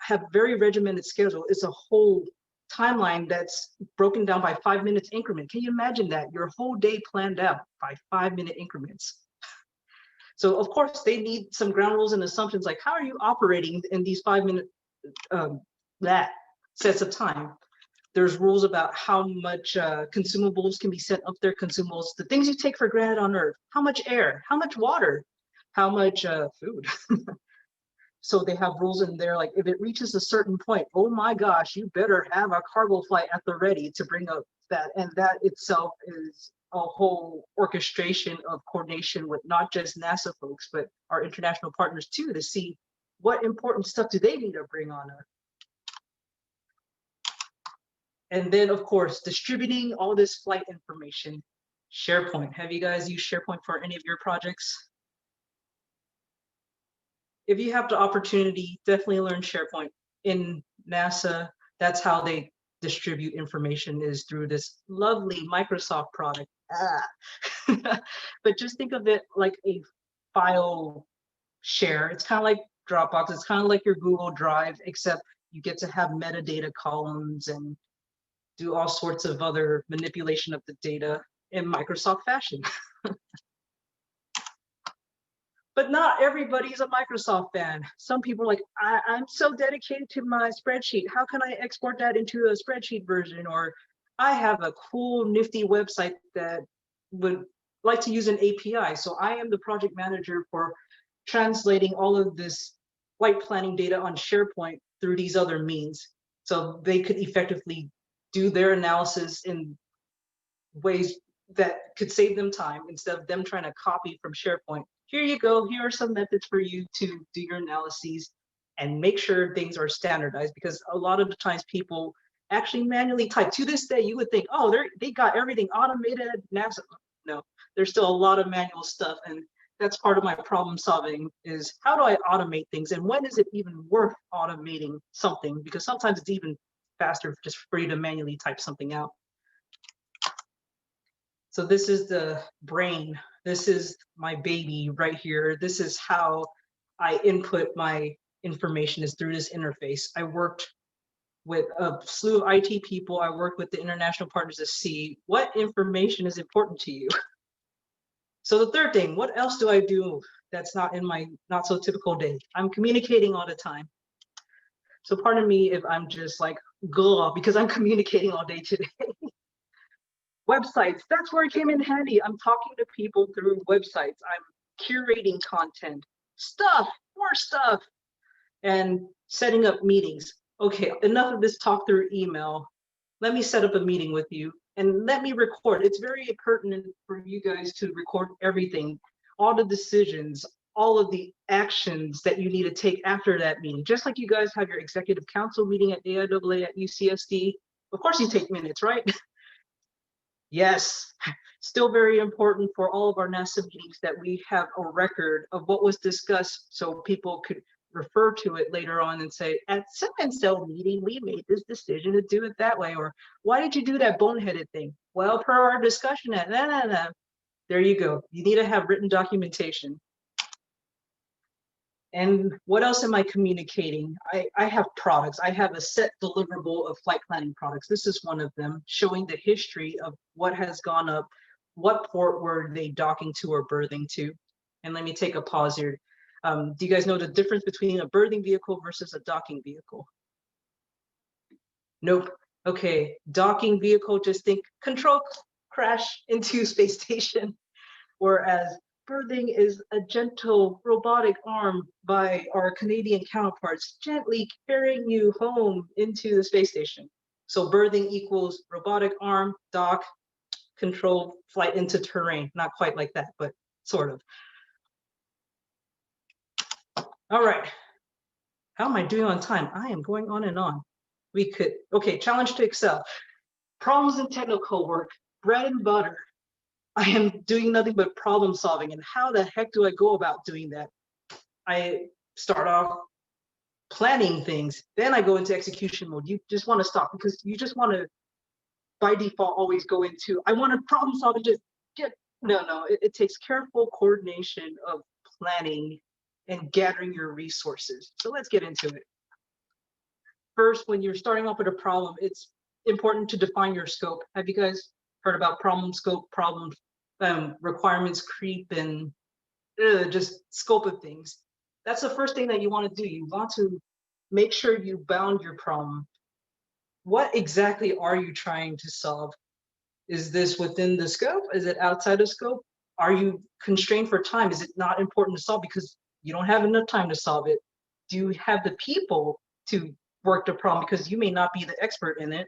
have very regimented schedule. It's a whole timeline that's broken down by 5 minutes increment. Can you imagine that? Your whole day planned out by 5-minute increments. So of course they need some ground rules and assumptions like how are you operating in these 5-minute sets of time. There's rules about how much consumables can be sent up there, consumables, the things you take for granted on Earth, how much air, how much water, how much food. So they have rules in there, like if it reaches a certain point, oh my gosh, you better have a cargo flight at the ready to bring up that. And that itself is a whole orchestration of coordination with not just NASA folks, but our international partners too, to see what important stuff do they need to bring on Earth. And then of course, distributing all this flight information. SharePoint, have you guys used SharePoint for any of your projects? If you have the opportunity, definitely learn SharePoint. In NASA, that's how they distribute information is through this lovely Microsoft product. But just think of it like a file share. It's kind of like Dropbox. It's kind of like your Google Drive, except you get to have metadata columns and do all sorts of other manipulation of the data in Microsoft fashion. But not everybody's a Microsoft fan. Some people are like, I'm so dedicated to my spreadsheet. How can I export that into a spreadsheet version? Or I have a cool, nifty website that would like to use an API. So I am the project manager for translating all of this flight planning data on SharePoint through these other means. So they could effectively do their analysis in ways that could save them time instead of them trying to copy from SharePoint. Here you go, here are some methods for you to do your analyses and make sure things are standardized, because a lot of the times people actually manually type. To this day, you would think, oh, they got everything automated at NASA. No, there's still a lot of manual stuff, and that's part of my problem solving is how do I automate things, and when is it even worth automating something? Because sometimes it's even faster just for you to manually type something out. So this is the brain. This is my baby right here. This is how I input my information, is through this interface. I worked with a slew of IT people. I worked with the international partners to see what information is important to you. So the third thing, what else do I do that's not in my not so typical day? I'm communicating all the time. So pardon me if I'm just like, gah, because I'm communicating all day today. Websites, that's where it came in handy. I'm talking to people through websites. I'm curating content, more stuff, and setting up meetings. Okay, enough of this talk through email. Let me set up a meeting with you and let me record. It's very pertinent for you guys to record everything, all the decisions, all of the actions that you need to take after that meeting. Just like you guys have your executive council meeting at AIAA at UCSD. Of course you take minutes, right? Yes, still very important for all of our NASA meetings that we have a record of what was discussed so people could refer to it later on and say, at so-and-so meeting, we made this decision to do it that way, or why did you do that boneheaded thing? Well, per our discussion at there you go. You need to have written documentation. And what else am I communicating? I have products. I have a set deliverable of flight planning products. This is one of them, showing the history of what has gone up, what port were they docking to or berthing to. And let me take a pause here. Do you guys know the difference between a berthing vehicle versus a docking vehicle? Nope. Okay, docking vehicle, just think control crash into space station. Whereas berthing is a gentle robotic arm by our Canadian counterparts, gently carrying you home into the space station. So berthing equals robotic arm, dock, control, flight into terrain. Not quite like that, but sort of. All right. How am I doing on time? I am going on and on. We could, okay, challenge to excel. Problems in technical work, bread and butter. I am doing nothing but problem solving. And how the heck do I go about doing that? I start off planning things, then I go into execution mode. You just want to stop because you just want to, by default, always go into, I want to problem solve and just get, no, it takes careful coordination of planning and gathering your resources. So let's get into it. First, when you're starting off with a problem, it's important to define your scope. Have you guys heard about problem scope, problem requirements creep, and just scope of things? That's the first thing that you want to do. You want to make sure you bound your problem. What exactly are you trying to solve? Is this within the scope? Is it outside of scope? Are you constrained for time? Is it not important to solve because you don't have enough time to solve it? Do you have the people to work the problem because you may not be the expert in it?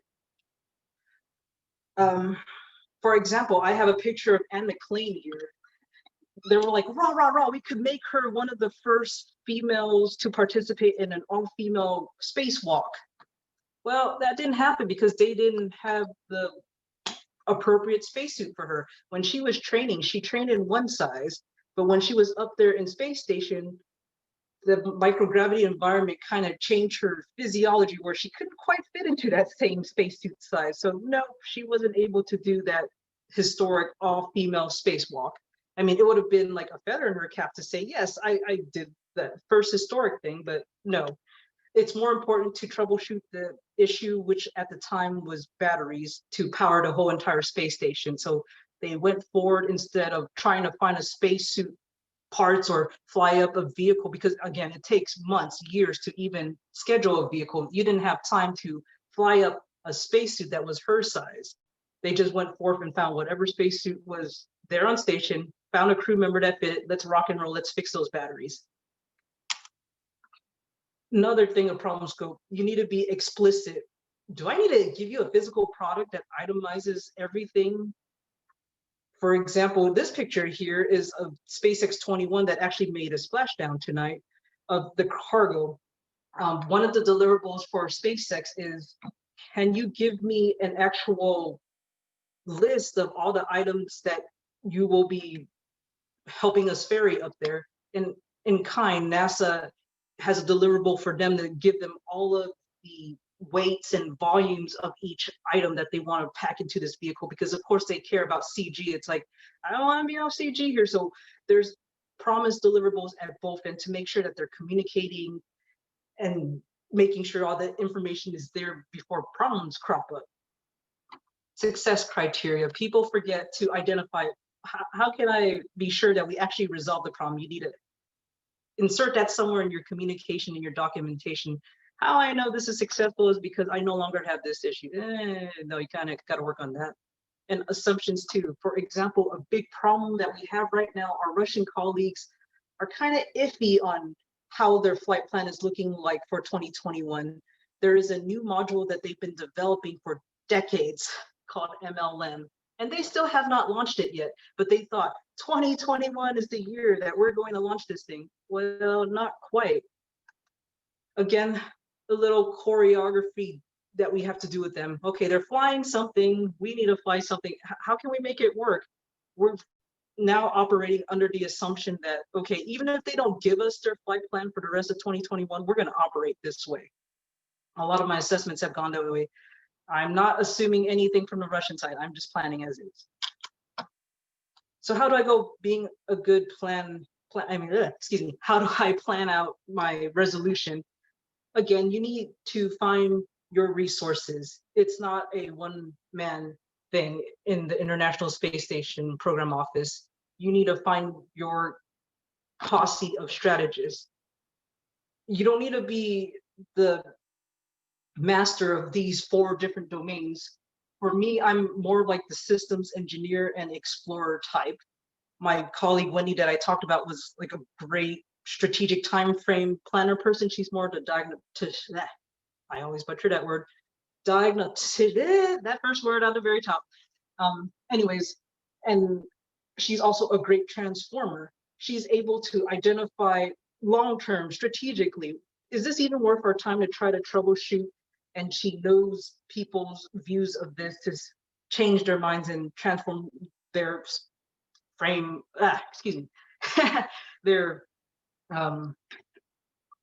For example, I have a picture of Anne McClain here. They were like, rah, rah, rah, we could make her one of the first females to participate in an all-female spacewalk. Well, that didn't happen because they didn't have the appropriate spacesuit for her. When she was training, she trained in one size, but when she was up there in space station, the microgravity environment kind of changed her physiology where she couldn't quite fit into that same spacesuit size. So no, she wasn't able to do that historic all-female spacewalk. I mean, it would have been like a feather in her cap to say, yes, I did that first historic thing, but no. It's more important to troubleshoot the issue, which at the time was batteries to power the whole entire space station. So they went forward instead of trying to find a spacesuit parts or fly up a vehicle, because again, it takes months, years to even schedule a vehicle. You didn't have time to fly up a spacesuit that was her size. They just went forth and found whatever spacesuit was there on station, found a crew member that fit it, let's rock and roll, let's fix those batteries. Another thing of problem scope, you need to be explicit. Do I need to give you a physical product that itemizes everything? For example, this picture here is of SpaceX 21 that actually made a splashdown tonight of the cargo. One of the deliverables for SpaceX is, can you give me an actual list of all the items that you will be helping us ferry up there? In kind, NASA has a deliverable for them to give them all of the weights and volumes of each item that they want to pack into this vehicle, because of course they care about CG. It's like, I don't want to be off CG here. So there's promised deliverables at both ends to make sure that they're communicating and making sure all the information is there before problems crop up. Success criteria. People forget to identify, how can I be sure that we actually resolve the problem? You need to insert that somewhere in your communication and your documentation. How I know this is successful is because I no longer have this issue. No, you kind of got to work on that. And assumptions too. For example, a big problem that we have right now, our Russian colleagues are kind of iffy on how their flight plan is looking like for 2021. There is a new module that they've been developing for decades called MLM. And they still have not launched it yet, but they thought 2021 is the year that we're going to launch this thing. Well, not quite. Again, a little choreography that we have to do with them. Okay, they're flying something, we need to fly something. How can we make it work? We're now operating under the assumption that, okay, even if they don't give us their flight plan for the rest of 2021, we're going to operate this way. A lot of my assessments have gone that way. I'm not assuming anything from the Russian side. I'm just planning as is. So how do I go being a good how do I plan out my resolution? Again, you need to find your resources. It's not a one-man thing in the International Space Station Program Office. You need to find your posse of strategists. You don't need to be the master of these 4 different domains. For me, I'm more like the systems engineer and explorer type. My colleague Wendy that I talked about was like a great strategic time frame planner person. She's more the I always butcher that word. That first word at the very top. Anyways, and she's also a great transformer. She's able to identify long-term strategically, is this even worth our time to try to troubleshoot? And she knows people's views of this to change their minds and transform their their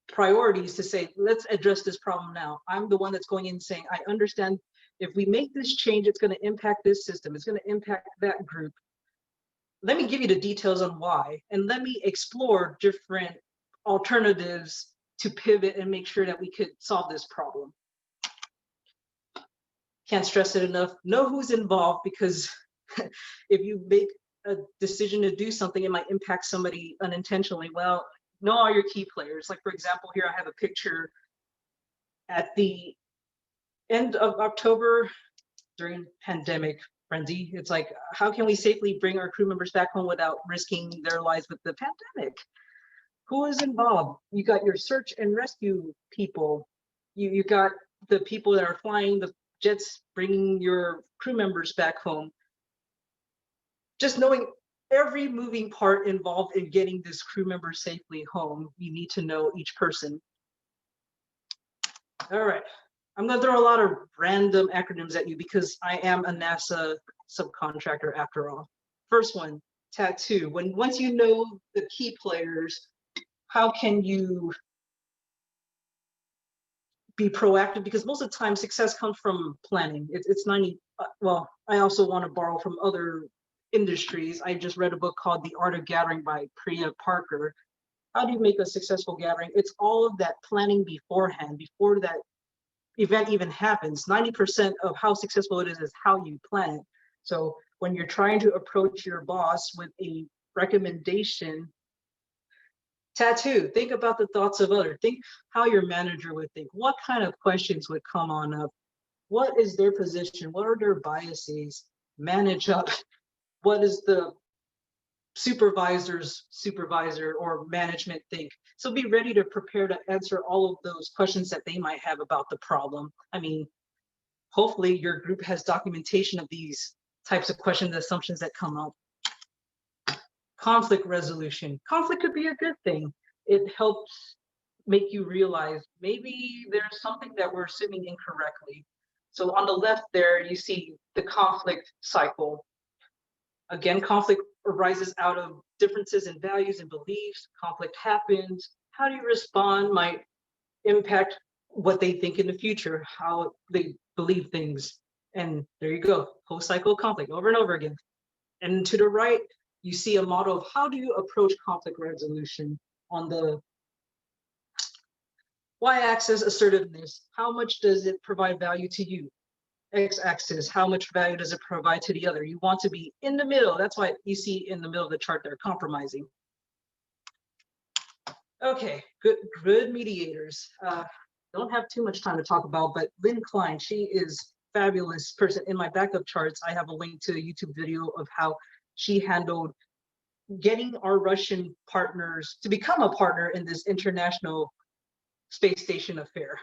priorities to say, let's address this problem now. I'm the one that's going in saying, I understand if we make this change, it's going to impact this system, it's going to impact that group. Let me give you the details on why, and let me explore different alternatives to pivot and make sure that we could solve this problem. Can't stress it enough. Know who's involved, because if you make a decision to do something, it might impact somebody unintentionally. Well, know all your key players. Like, for example, here I have a picture at the end of October during pandemic frenzy. It's like, how can we safely bring our crew members back home without risking their lives with the pandemic? Who is involved? You got your search and rescue people. You got the people that are flying the jets, bringing your crew members back home. Just knowing every moving part involved in getting this crew member safely home, you need to know each person. All right, I'm gonna throw a lot of random acronyms at you because I am a NASA subcontractor after all. First one, tattoo. Once you know the key players, how can you be proactive? Because most of the time success comes from planning. It's 90, well, I also want to borrow from other industries. I just read a book called The Art of Gathering by Priya Parker. How do you make a successful gathering? It's all of that planning beforehand, before that event even happens. 90% of how successful it is how you plan it. So when you're trying to approach your boss with a recommendation, tattoo, think about the thoughts of others. Think how your manager would think. What kind of questions would come on up? What is their position? What are their biases? Manage up. What is the supervisor's supervisor or management think? So be ready to prepare to answer all of those questions that they might have about the problem. I mean, hopefully your group has documentation of these types of questions, assumptions that come up. Conflict resolution. Conflict could be a good thing. It helps make you realize maybe there's something that we're assuming incorrectly. So on the left there, you see the conflict cycle. Again, conflict arises out of differences in values and beliefs. Conflict happens. How do you respond might impact what they think in the future, how they believe things. And there you go, whole cycle of conflict over and over again. And to the right, you see a model of how do you approach conflict resolution. On the y-axis, assertiveness. How much does it provide value to you? X-axis, how much value does it provide to the other? You want to be in the middle. That's why you see in the middle of the chart they're compromising. Okay, good mediators. Don't have too much time to talk about, but Lynn Klein, she is a fabulous person. In my backup charts, I have a link to a YouTube video of how she handled getting our Russian partners to become a partner in this international space station affair.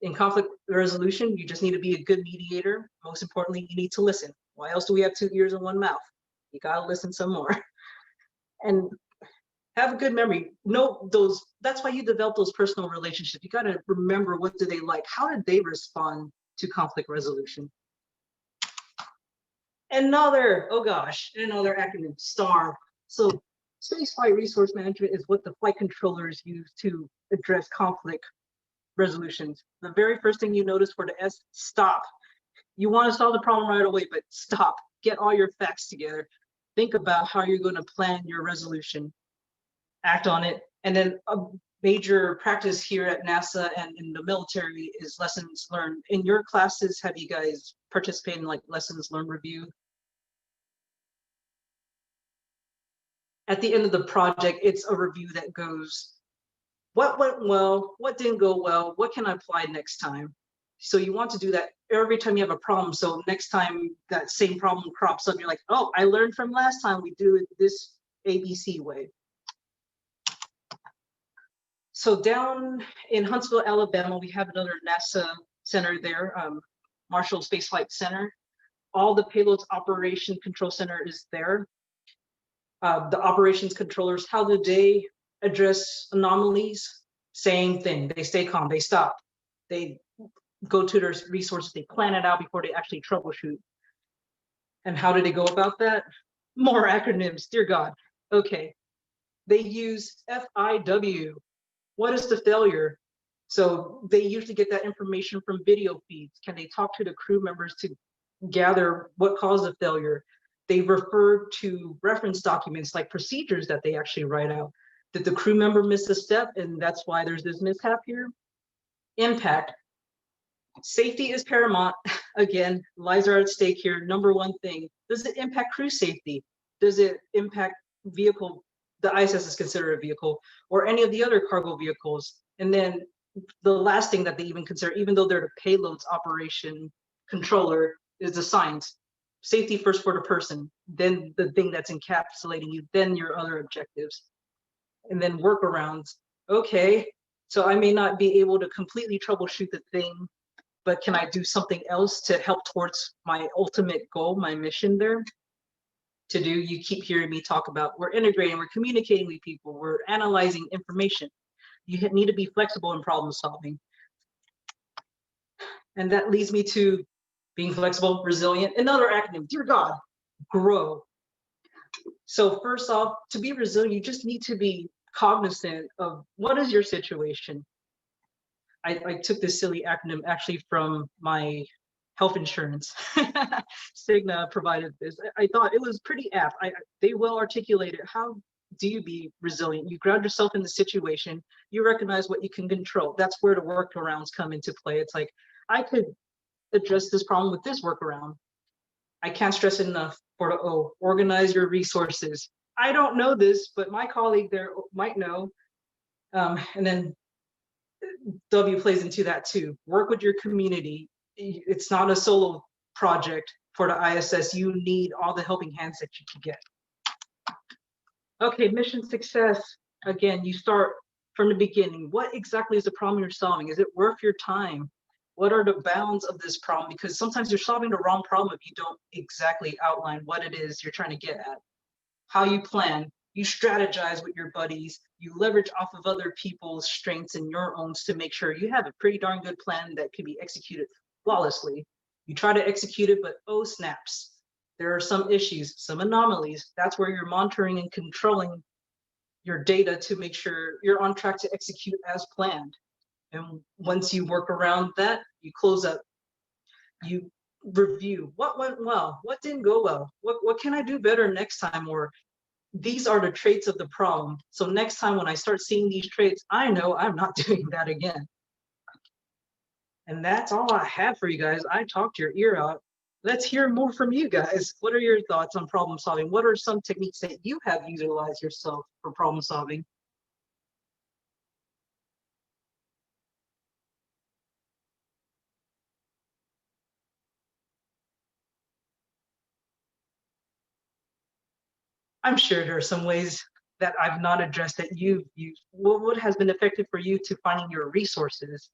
In conflict resolution, you just need to be a good mediator. Most importantly, you need to listen. Why else do we have 2 ears and 1 mouth? You gotta listen some more. And Have a good memory. Know those, that's why you develop those personal relationships. You got to remember, what do they like? How did they respond to conflict resolution? Another, oh gosh, another acronym, STAR. So space flight resource management is what the flight controllers use to address conflict resolutions. The very first thing you notice for the S, stop. You want to solve the problem right away, but stop. Get all your facts together. Think about how you're going to plan your resolution. Act on it. And then a major practice here at NASA and in the military is lessons learned. In your classes, have you guys participated in like lessons learned review? At the end of the project, it's a review that goes, what went well, what didn't go well, what can I apply next time? So you want to do that every time you have a problem. So next time that same problem crops up, you're like, oh, I learned from last time, we do it this ABC way. So down in Huntsville, Alabama, we have another NASA center there, Marshall Space Flight Center. All the Payloads Operation Control Center is there. The operations controllers, how do they address anomalies? Same thing, they stay calm, they stop. They go to their resources, they plan it out before they actually troubleshoot. And how do they go about that? More acronyms, dear God. Okay, they use FIW. What is the failure? So they usually get that information from video feeds. Can they talk to the crew members to gather what caused the failure? They refer to reference documents like procedures that they actually write out. Did the crew member miss a step and that's why there's this mishap here? Impact. Safety is paramount. Again, lives are at stake here. Number one thing, does it impact crew safety? Does it impact vehicle? The ISS is considered a vehicle, or any of the other cargo vehicles. And then the last thing that they even consider, even though they're the payloads operation controller, is the science. Safety first for the person, then the thing that's encapsulating you, then your other objectives. And then workarounds. Okay, so I may not be able to completely troubleshoot the thing, but can I do something else to help towards my ultimate goal, my mission there? To do, you keep hearing me talk about, we're integrating, we're communicating with people, we're analyzing information. You need to be flexible in problem solving. And that leads me to being flexible, resilient, another acronym, dear God, grow. So first off, to be resilient, you just need to be cognizant of what is your situation. I took this silly acronym actually from my health insurance. Cigna provided this. I thought it was pretty apt. They well articulated, how do you be resilient? You ground yourself in the situation, you recognize what you can control. That's where the workarounds come into play. It's like, I could address this problem with this workaround. I can't stress it enough for the O, organize your resources. I don't know this, but my colleague there might know. And then W plays into that too. Work with your community. It's not a solo project for the ISS. You need all the helping hands that you can get. Okay, mission success. Again, you start from the beginning. What exactly is the problem you're solving? Is it worth your time? What are the bounds of this problem? Because sometimes you're solving the wrong problem if you don't exactly outline what it is you're trying to get at. How you plan, you strategize with your buddies, you leverage off of other people's strengths and your own to make sure you have a pretty darn good plan that can be executed flawlessly. You try to execute it, but oh snaps. There are some issues, some anomalies. That's where you're monitoring and controlling your data to make sure you're on track to execute as planned. And once you work around that, you close up, you review what went well, what didn't go well, what can I do better next time, or these are the traits of the problem. So next time when I start seeing these traits, I know I'm not doing that again. And that's all I have for you guys. I talked your ear out. Let's hear more from you guys. What are your thoughts on problem solving? What are some techniques that you have utilized yourself for problem solving? I'm sure there are some ways that I've not addressed that you've used. What has been effective for you to finding your resources?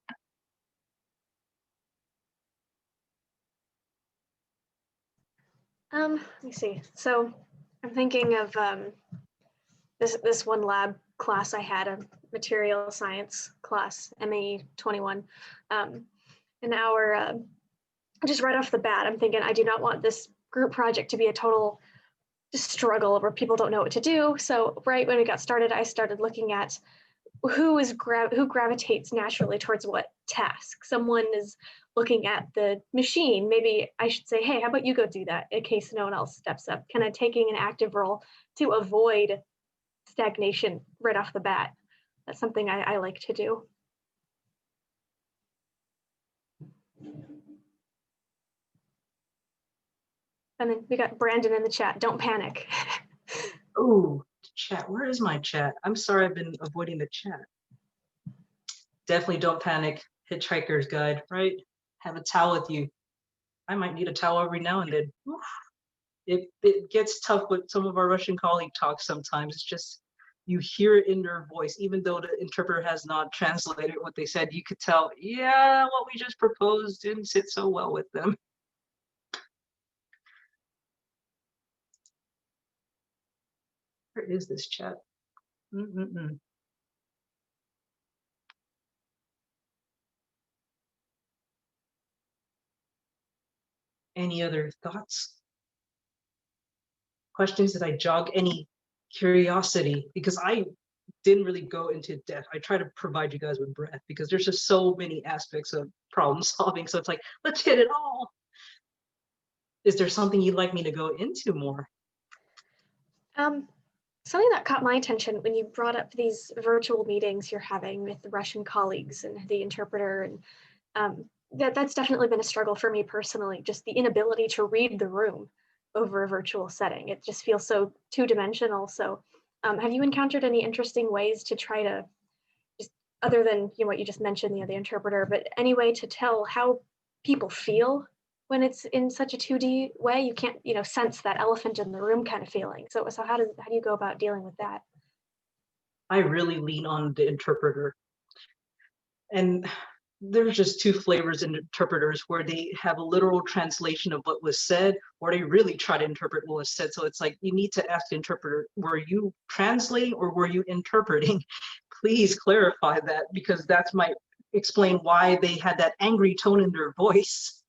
Let me see. So I'm thinking of this one lab class I had, a material science class, MAE 21, an hour, just right off the bat, I'm thinking, I do not want this group project to be a total struggle where people don't know what to do. So right when we got started, I started looking at who gravitates naturally towards what task. Someone is looking at the machine. Maybe I should say, hey, how about you go do that in case no one else steps up? Kind of taking an active role to avoid stagnation right off the bat. That's something I like to do. And then we got Brandon in the chat. Don't panic. Oh, chat. Where is my chat? I'm sorry, I've been avoiding the chat. Definitely don't panic. Hitchhiker's guide, right? Have a towel with you. I might need a towel every now and then. It gets tough with some of our Russian colleague talks sometimes. It's just, you hear it in their voice, even though the interpreter has not translated what they said, you could tell, yeah, what we just proposed didn't sit so well with them. Where is this chat? Any other thoughts? Questions? Did I jog any curiosity? Because I didn't really go into depth. I try to provide you guys with breadth because there's just so many aspects of problem solving. So it's like, let's hit it all. Is there something you'd like me to go into more? Something that caught my attention when you brought up these virtual meetings you're having with the Russian colleagues and the interpreter, and that's definitely been a struggle for me personally, just the inability to read the room over a virtual setting. It just feels so two-dimensional. So have you encountered any interesting ways to try to, just other than what you just mentioned, the interpreter, but any way to tell how people feel when it's in such a 2D way? You can't sense that elephant in the room kind of feeling. So how do you go about dealing with that? I really lean on the interpreter. And there's just two flavors in interpreters, where they have a literal translation of what was said, or they really try to interpret what was said. So it's like, you need to ask the interpreter, were you translating or were you interpreting? Please clarify that, because that might explain why they had that angry tone in their voice.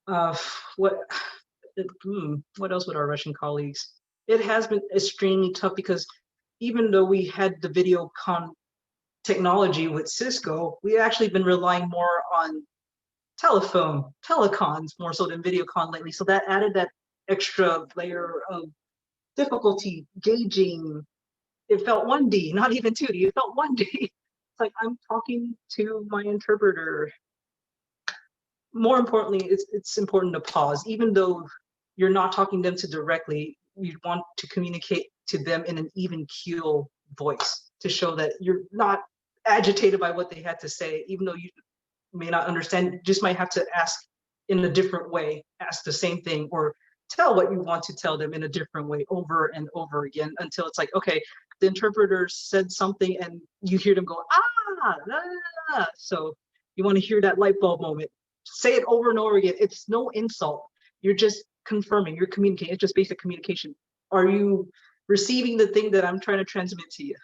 What else with our Russian colleagues? It has been extremely tough because even though we had the video technology with Cisco, we've actually been relying more on telecons more so than videocon lately. So that added that extra layer of difficulty gauging. It felt 1D, not even 2D. It felt 1D. It's like, I'm talking to my interpreter. More importantly, it's important to pause. Even though you're not talking them to directly, you want to communicate to them in an even keel voice to show that you're not agitated by what they had to say, even though you may not understand. You just might have to ask in a different way, ask the same thing, or tell what you want to tell them in a different way over and over again, until it's like, okay, the interpreter said something and you hear them go, ah, la, la, la. So you want to hear that light bulb moment. Say it over and over again. It's no insult. You're just confirming, you're communicating. It's just basic communication. Are you receiving the thing that I'm trying to transmit to you?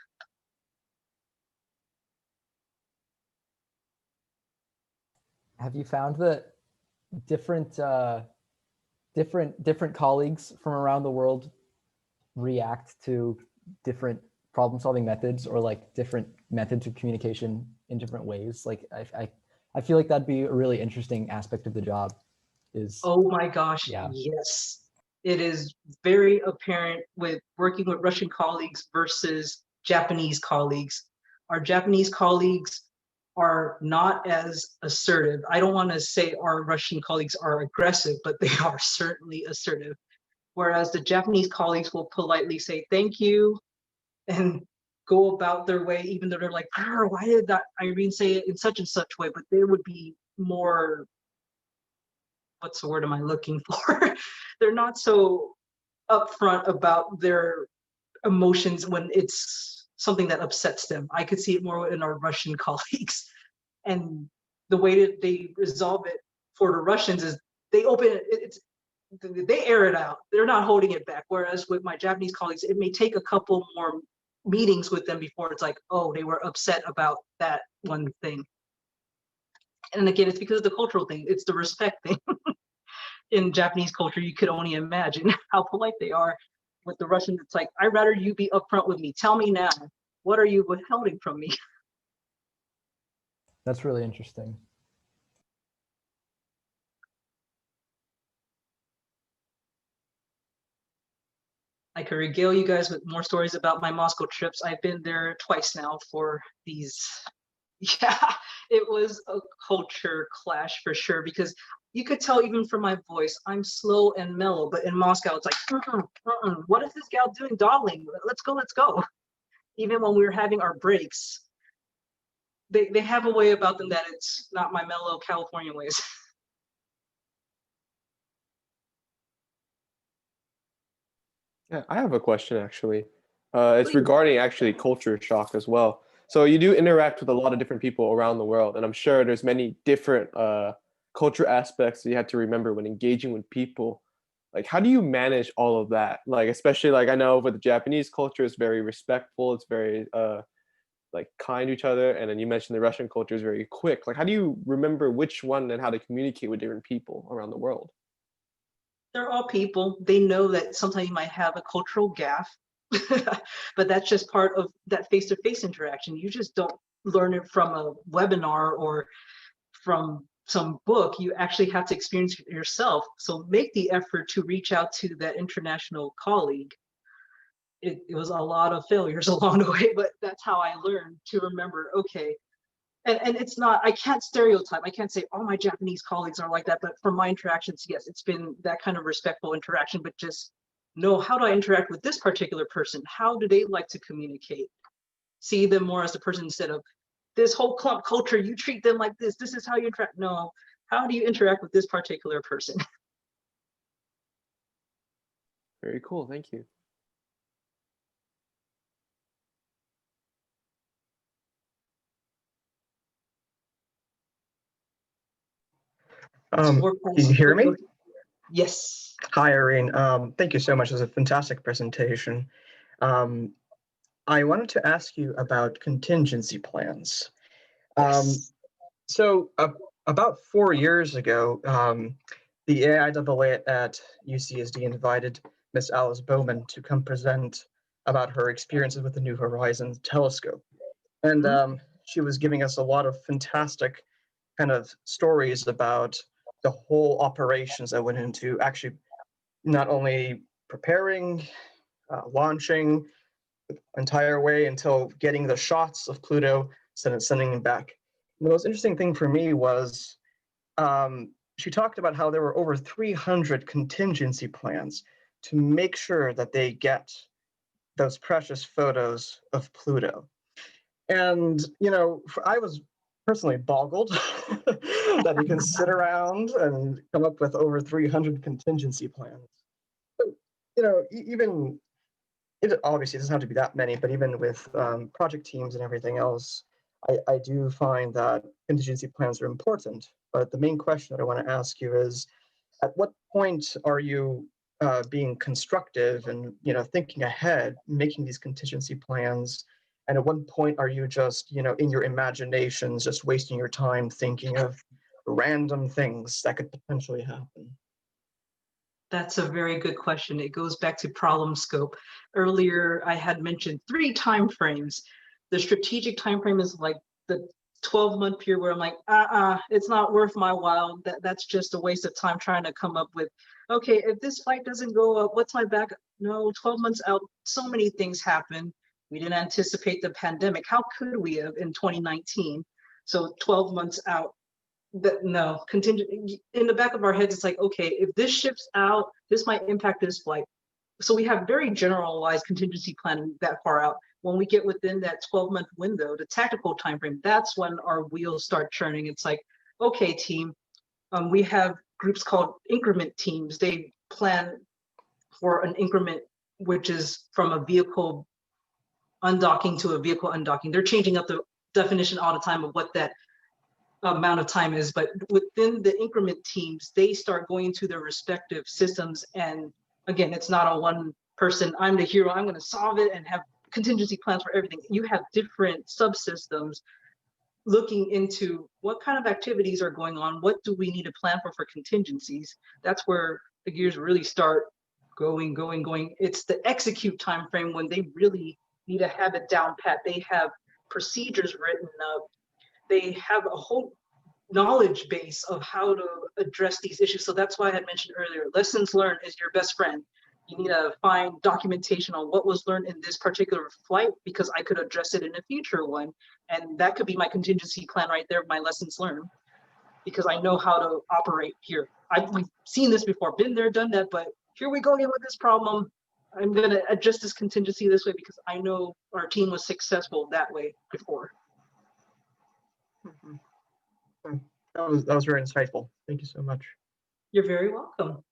Have you found that different colleagues from around the world react to different problem-solving methods, or like different methods of communication in different ways? Like I feel like that'd be a really interesting aspect of the job. Oh my gosh, yeah. Yes. It is very apparent with working with Russian colleagues versus Japanese colleagues. Our Japanese colleagues are not as assertive. I don't want to say our Russian colleagues are aggressive, but they are certainly assertive. Whereas the Japanese colleagues will politely say thank you and go about their way, even though they're like, why did that Irene say it in such and such way? But they would be more, what's the word am I looking for? They're not so upfront about their emotions when it's something that upsets them. I could see it more in our Russian colleagues. And the way that they resolve it for the Russians is they open it, they air it out. They're not holding it back. Whereas with my Japanese colleagues, it may take a couple more meetings with them before it's like, oh, they were upset about that one thing. And again, it's because of the cultural thing. It's the respect thing. In Japanese culture, you could only imagine how polite they are. With the Russians, it's like, I'd rather you be upfront with me. Tell me now, what are you withholding from me? That's really interesting. I could regale you guys with more stories about my Moscow trips. I've been there twice now for these. Yeah, it was a culture clash for sure, because you could tell even from my voice, I'm slow and mellow, but in Moscow, it's like, what is this gal doing dawdling? Let's go, let's go. Even when we were having our breaks, they have a way about them that it's not my mellow California ways. Yeah, I have a question actually. It's Please. regarding actually culture shock as well. So you do interact with a lot of different people around the world, and I'm sure there's many different culture aspects that you have to remember when engaging with people. Like, how do you manage all of that? Like, especially like I know with the Japanese culture, it's very respectful. It's very like kind to each other, and then you mentioned the Russian culture is very quick. Like, how do you remember which one and how to communicate with different people around the world? They're all people. They know that sometimes you might have a cultural gaffe, but that's just part of that face-to-face interaction. You just don't learn it from a webinar or from some book. You actually have to experience it yourself. So make the effort to reach out to that international colleague. It was a lot of failures along the way, but that's how I learned to remember, okay, and it's not, I can't stereotype. I can't say all my Japanese colleagues are like that, but from my interactions, yes, it's been that kind of respectful interaction, but just know, how do I interact with this particular person? How do they like to communicate? See them more as a person instead of this whole clump culture, you treat them like this. This is how you interact. No, how do you interact with this particular person? Very cool. Thank you. Can you hear me? Yes. Hi, Irene. Thank you so much. It was a fantastic presentation. I wanted to ask you about contingency plans. Yes. So about 4 years ago, the AIAA at UCSD invited Miss Alice Bowman to come present about her experiences with the New Horizons telescope. And she was giving us a lot of fantastic kind of stories about the whole operations that went into actually not only preparing, launching the entire way until getting the shots of Pluto, sending them back. The most interesting thing for me was she talked about how there were over 300 contingency plans to make sure that they get those precious photos of Pluto. And, you know, I was personally boggled that you can sit around and come up with over 300 contingency plans. But, you know, even, it obviously doesn't have to be that many, but even with project teams and everything else, I do find that contingency plans are important. But the main question that I want to ask you is, at what point are you being constructive and, you know, thinking ahead, making these contingency plans? And at what point are you just, you know, in your imaginations, just wasting your time thinking of random things that could potentially happen? That's a very good question. It goes back to problem scope. Earlier, I had mentioned 3 time frames. The strategic time frame is like the 12-month period where I'm like, it's not worth my while. That's just a waste of time trying to come up with, okay, if this flight doesn't go up, what's my backup? No, 12 months out, so many things happen. We didn't anticipate the pandemic. How could we have in 2019? So 12 months out, no, contingent in the back of our heads, it's like, okay, if this ships out, this might impact this flight. So we have very generalized contingency planning that far out. When we get within that 12-month window, the tactical time frame, that's when our wheels start churning. It's like, okay, team, we have groups called increment teams. They plan for an increment, which is from a vehicle undocking to a vehicle undocking. They're changing up the definition all the time of what that amount of time is, but within the increment teams, they start going to their respective systems. And again, it's not a one person, I'm the hero, I'm going to solve it and have contingency plans for everything. You have different subsystems looking into what kind of activities are going on, what do we need to plan for contingencies. That's where the gears really start going. It's the execute time frame when they really need to have it down pat. They have procedures written up. They have a whole knowledge base of how to address these issues. So that's why I had mentioned earlier, lessons learned is your best friend. You need to find documentation on what was learned in this particular flight because I could address it in a future one. And that could be my contingency plan right there, my lessons learned, because I know how to operate here. We've seen this before, been there, done that, but here we go again with this problem. I'm going to adjust this contingency this way because I know our team was successful that way before. That was very insightful. Thank you so much. You're very welcome.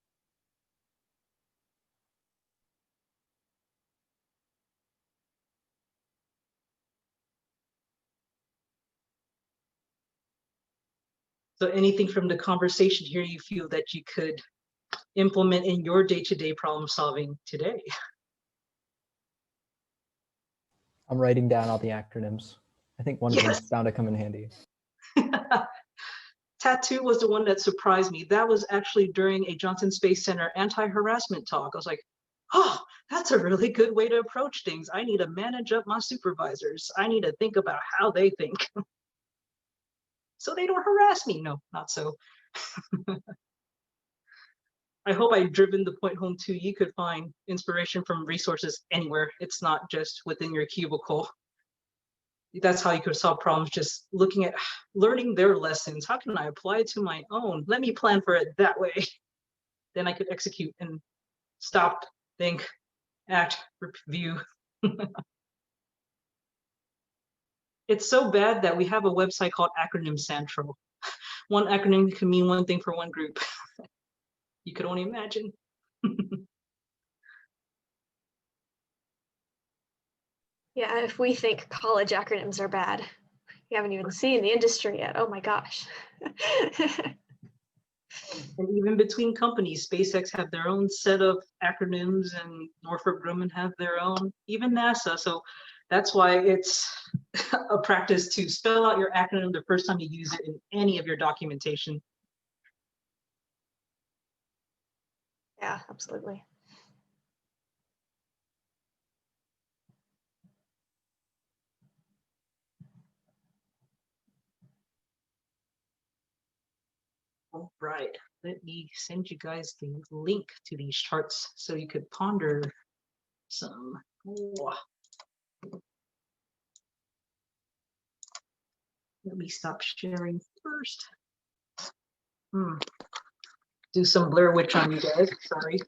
So anything from the conversation here you feel that you could implement in your day-to-day problem solving today? I'm writing down all the acronyms. I think one of them's Yes. bound to come in handy. Tattoo was the one that surprised me. That was actually during a Johnson Space Center anti-harassment talk. I was like, oh, that's a really good way to approach things. I need to manage up my supervisors. I need to think about how they think. So they don't harass me. No, not so. I hope I've driven the point home too. You could find inspiration from resources anywhere. It's not just within your cubicle. That's how you could solve problems, just looking at learning their lessons. How can I apply it to my own? Let me plan for it that way. Then I could execute and stop, think, act, review. It's so bad that we have a website called Acronym Central. One acronym can mean one thing for one group. You could only imagine. Yeah, if we think college acronyms are bad, we haven't even seen the industry yet. Oh my gosh. And even between companies, SpaceX have their own set of acronyms and Northrop Grumman have their own, even NASA. So that's why it's a practice to spell out your acronym the first time you use it in any of your documentation. Yeah, absolutely. All right, let me send you guys the link to these charts so you could ponder some more. Let me stop sharing first. Do some Blair Witch on you guys, sorry.